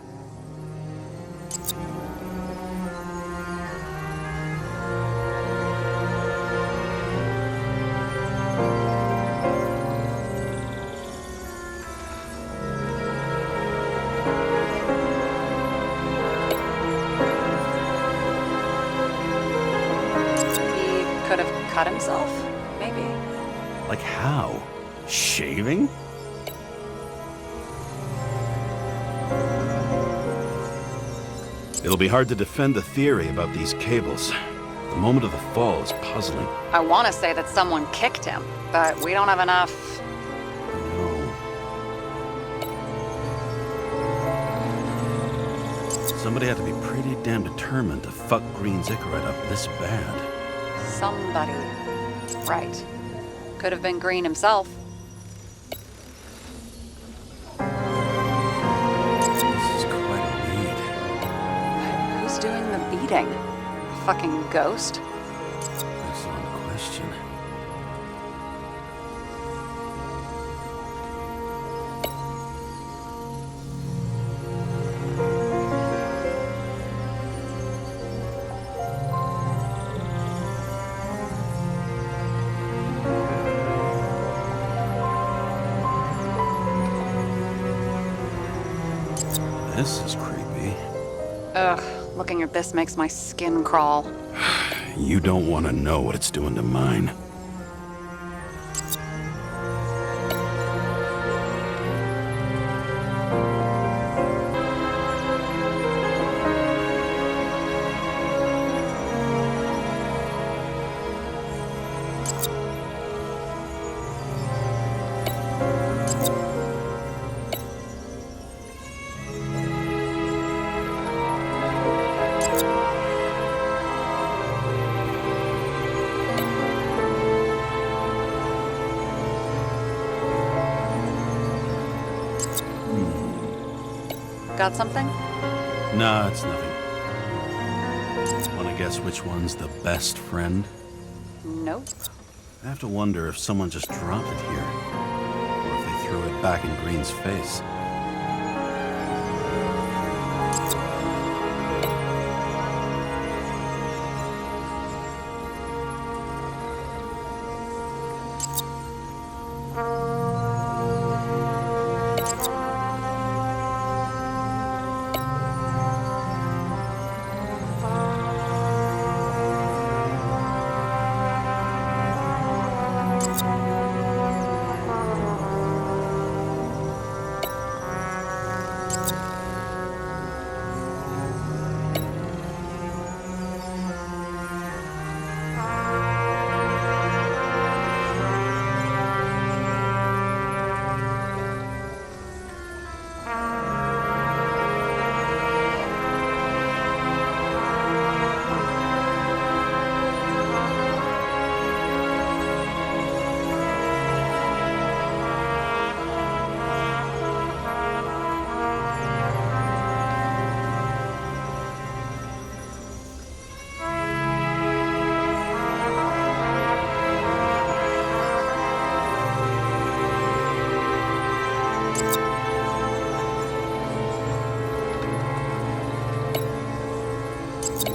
He could have cut himself, maybe. Like how? Shaving? It'll be hard to defend the theory about these cables. The moment of the fall is puzzling. I want to say that someone kicked him, but we don't have enough. No. Somebody had to be pretty damn determined to fuck Green's Icarus up this bad. Somebody. Right. Could have been Green himself. Doing the beating? Fucking ghost? Excellent question. This is creepy. Ugh. Looking at this makes my skin crawl. You don't want to know what it's doing to mine. Got something? Nah, it's nothing. Wanna guess which one's the best friend? Nope. I have to wonder if someone just dropped it here. Or if they threw it back in Green's face.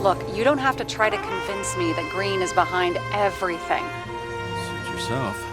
Look, you don't have to try to convince me that Green is behind everything. Suit yourself.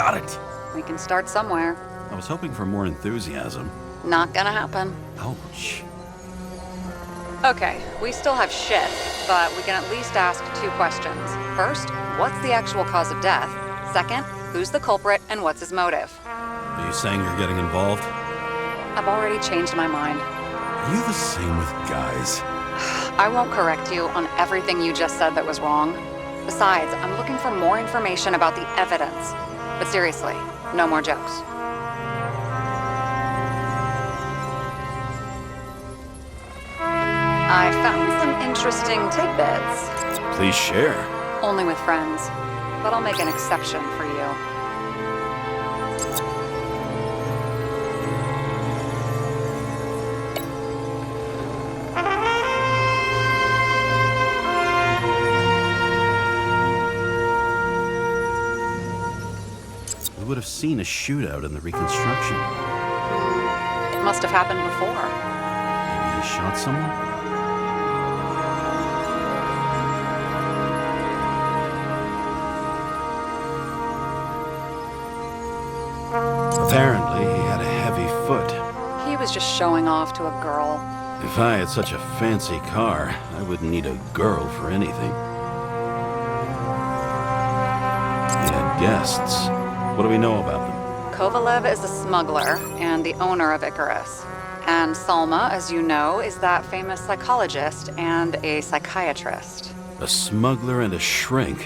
got it. We can start somewhere. I was hoping for more enthusiasm. Not gonna happen. Ouch. Okay, we still have shit, but we can at least ask 2 questions. First, what's the actual cause of death? Second, who's the culprit and what's his motive? Are you saying you're getting involved? I've already changed my mind. Are you the same with guys? I won't correct you on everything you just said that was wrong. Besides, I'm looking for more information about the evidence. But seriously, no more jokes. I found some interesting tidbits. Please share. Only with friends. But I'll make an exception for you. We would have seen a shootout in the reconstruction. It must have happened before. Maybe he shot someone? Apparently, he had a heavy foot. He was just showing off to a girl. If I had such a fancy car, I wouldn't need a girl for anything. He had guests. What do we know about them? Kovalev is a smuggler and the owner of Icarus. And Salma, as you know, is that famous psychologist and a psychiatrist. A smuggler and a shrink.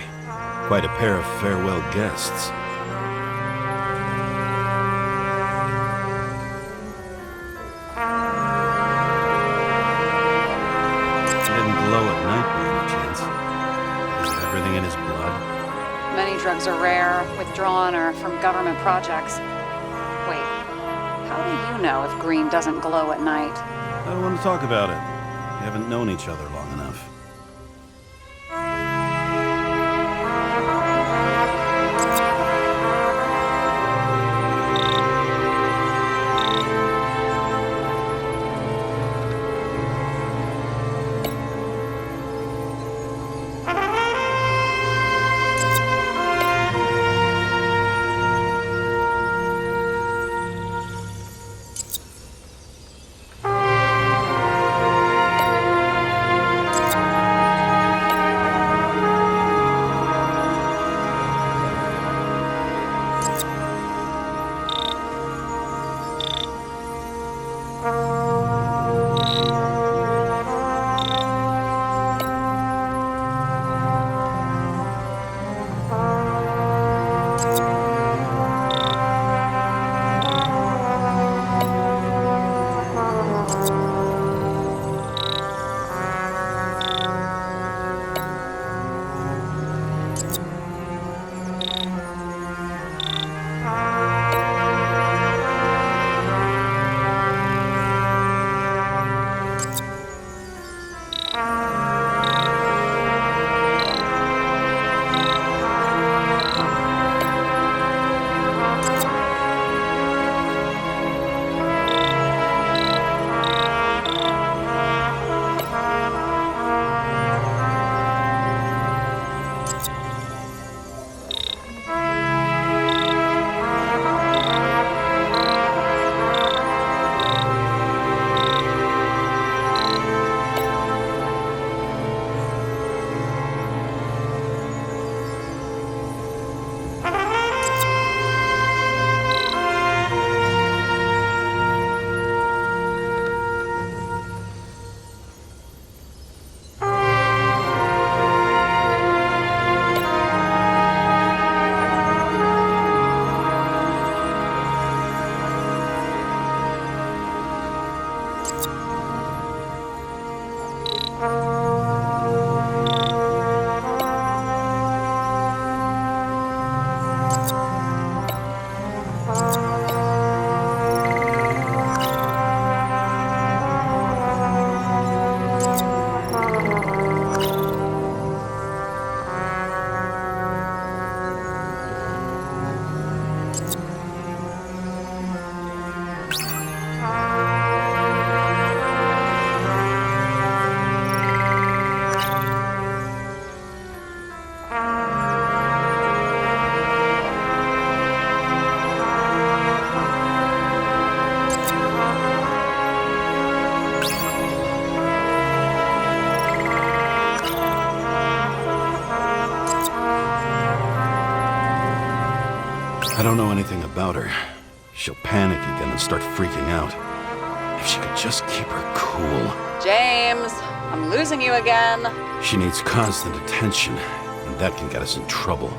Quite a pair of farewell guests. He didn't glow at night by any chance. Is everything in his blood? Many drugs are rare, withdrawn, or from government projects. Wait, how do you know if green doesn't glow at night? I don't want to talk about it. We haven't known each other long enough. I don't know anything about her. She'll panic again and start freaking out. If she could just keep her cool. James, I'm losing you again. She needs constant attention, and that can get us in trouble.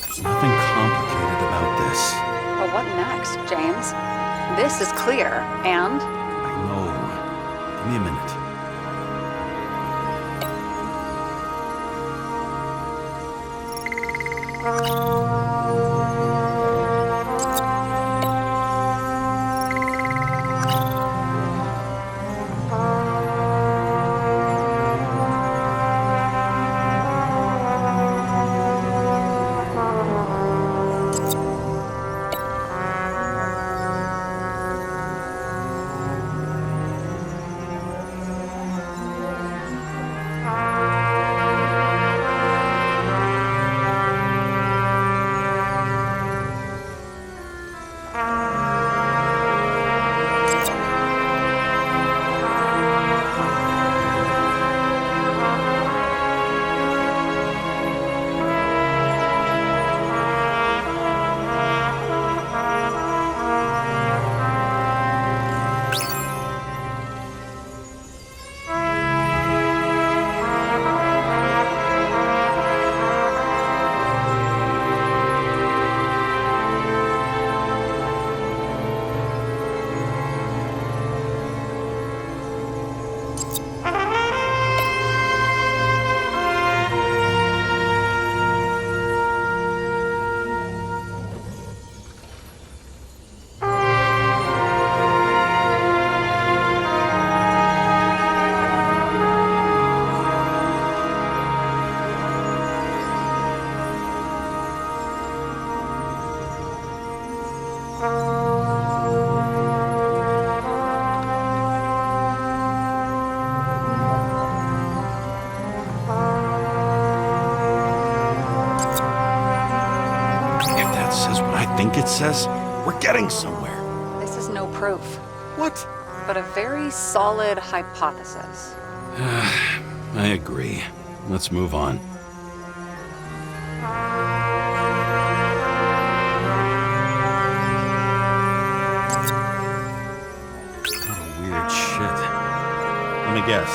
There's nothing complicated about this. But what next, James? This is clear, and? I know. Give me a minute. It says we're getting somewhere. This is no proof. What? But a very solid hypothesis. I agree. Let's move on. What a weird shit. Let me guess.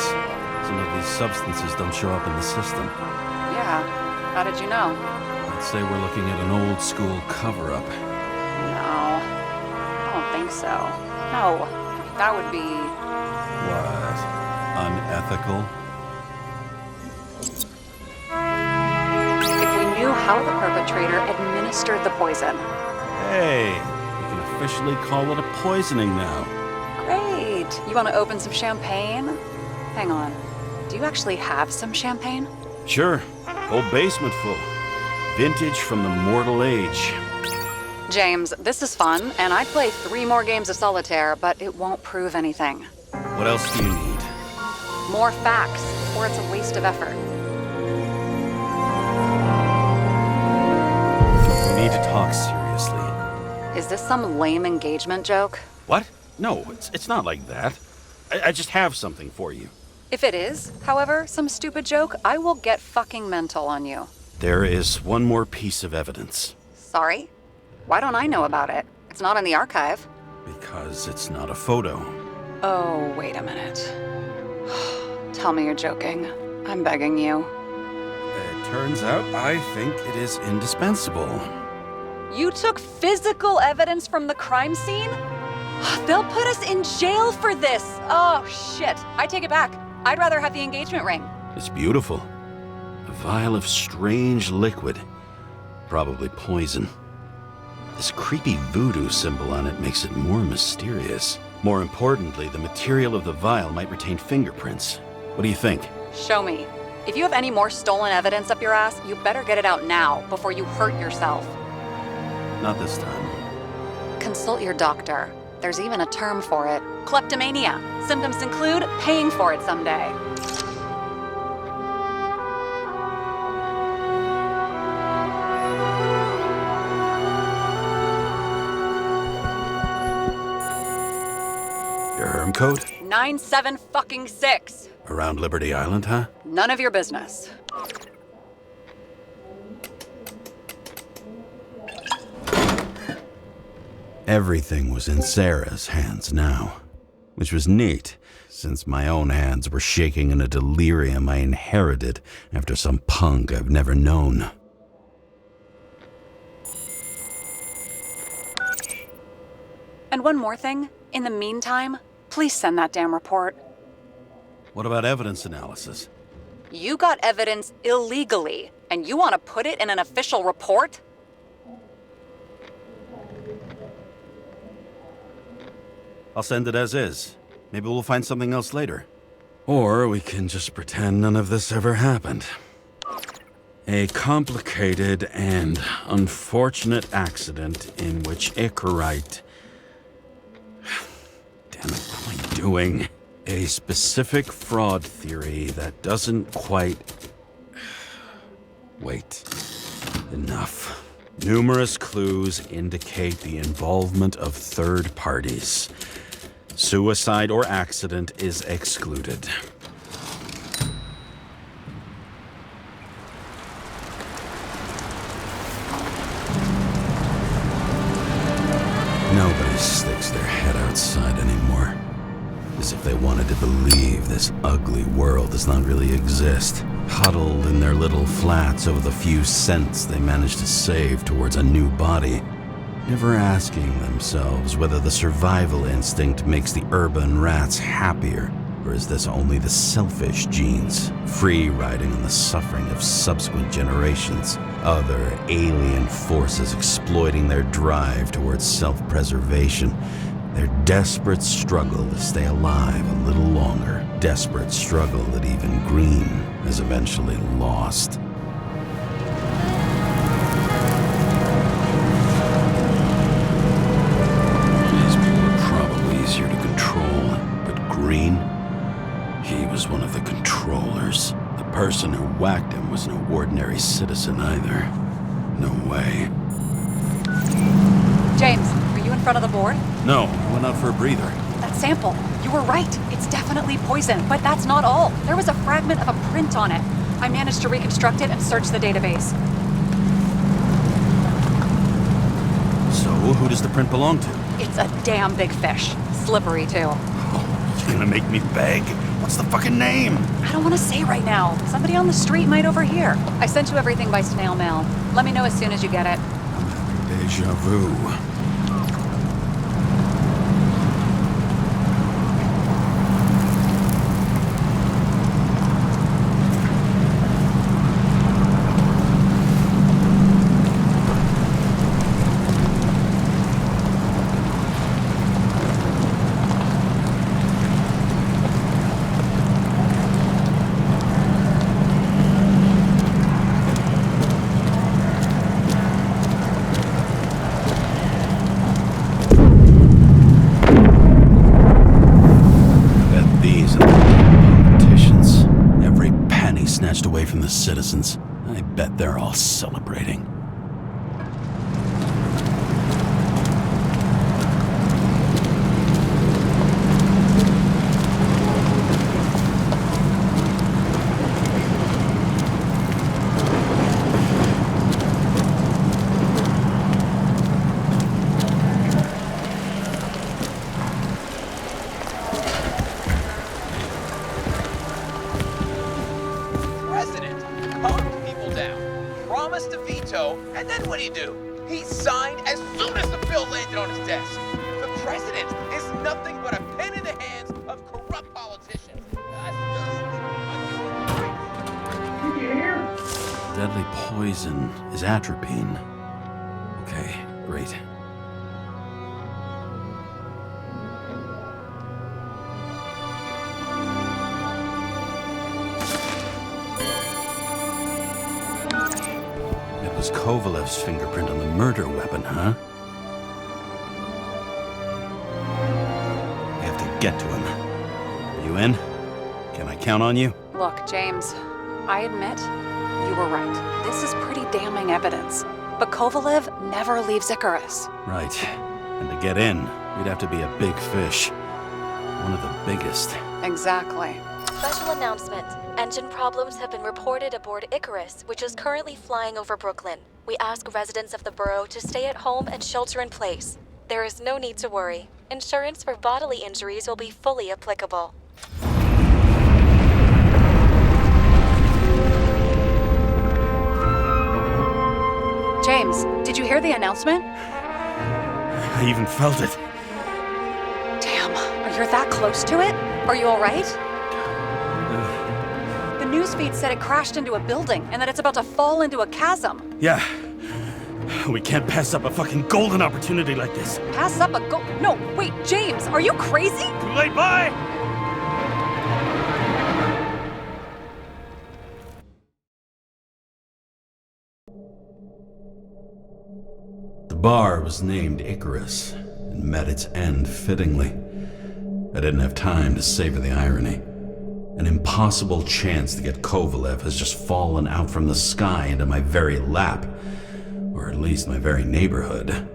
Some of these substances don't show up in the system. Yeah. How did you know? I'd say we're looking at an old school cover-up. No. I don't think so. No. That would be... What? Unethical? If we knew how the perpetrator administered the poison. Hey, we can officially call it a poisoning now. Great. You want to open some champagne? Hang on. Do you actually have some champagne? Sure. Whole basement full. Vintage from the mortal age. James, this is fun, and I'd play 3 more games of solitaire, but it won't prove anything. What else do you need? More facts, or it's a waste of effort. We need to talk seriously. Is this some lame engagement joke? What? No, it's not like that. I just have something for you. If it is, however, some stupid joke, I will get fucking mental on you. There is one more piece of evidence. Sorry? Why don't I know about it? It's not in the archive. Because it's not a photo. Oh, wait a minute. Tell me you're joking. I'm begging you. It turns out I think it is indispensable. You took physical evidence from the crime scene? They'll put us in jail for this! Oh, shit. I take it back. I'd rather have the engagement ring. It's beautiful. A vial of strange liquid. Probably poison. This creepy voodoo symbol on it makes it more mysterious. More importantly, the material of the vial might retain fingerprints. What do you think? Show me. If you have any more stolen evidence up your ass, you better get it out now before you hurt yourself. Not this time. Consult your doctor. There's even a term for it. Kleptomania. Symptoms include paying for it someday. Your herm code? 97-fucking-6. Around Liberty Island, huh? None of your business. Everything was in Sarah's hands now, which was neat, since my own hands were shaking in a delirium I inherited after some punk I've never known. And one more thing. In the meantime, please send that damn report. What about evidence analysis? You got evidence illegally, and you want to put it in an official report? I'll send it as is. Maybe we'll find something else later. Or we can just pretend none of this ever happened. A complicated and unfortunate accident in which Icarite... Damn it, what am I doing? A specific fraud theory that doesn't quite... Wait. Enough. Numerous clues indicate the involvement of third parties. Suicide or accident is excluded. Nobody sticks their head outside anymore. As if they wanted to believe this ugly world does not really exist. Huddled in their little flats over the few cents they managed to save towards a new body. Never asking themselves whether the survival instinct makes the urban rats happier, or is this only the selfish genes, free riding on the suffering of subsequent generations, other alien forces exploiting their drive towards self-preservation, their desperate struggle to stay alive a little longer, desperate struggle that even Green has eventually lost. He was one of the controllers. The person who whacked him was no ordinary citizen either. No way. James, are you in front of the board? No, I went out for a breather. That sample. You were right. It's definitely poison, but that's not all. There was a fragment of a print on it. I managed to reconstruct it and search the database. So, who does the print belong to? It's a damn big fish. Slippery, too. Oh, you're gonna make me beg? What's the fucking name? I don't want to say right now. Somebody on the street might overhear. I sent you everything by snail mail. Let me know as soon as you get it. I'm having deja vu. Away from the citizens. I bet they're all celebrating. And then what do? He signed as soon as the bill landed on his desk. The president is nothing but a pen in the hands of corrupt politicians. Did you hear? Deadly poison is atropine. Okay, great. Was Kovalev's fingerprint on the murder weapon, huh? I have to get to him. Are you in? Can I count on you? Look, James, I admit, you were right. This is pretty damning evidence. But Kovalev never leaves Icarus. Right. And to get in, we'd have to be a big fish. One of the biggest. Exactly. Special announcement. Engine problems have been reported aboard Icarus, which is currently flying over Brooklyn. We ask residents of the borough to stay at home and shelter in place. There is no need to worry. Insurance for bodily injuries will be fully applicable. James, did you hear the announcement? I even felt it. Damn, you're that close to it? Are you all right? The newsfeed said it crashed into a building and that it's about to fall into a chasm. Yeah. We can't pass up a fucking golden opportunity like this. Pass up a No, wait, James, are you crazy? Too late, bye! The bar was named Icarus and met its end fittingly. I didn't have time to savor the irony. An impossible chance to get Kovalev has just fallen out from the sky into my very lap, or at least my very neighborhood.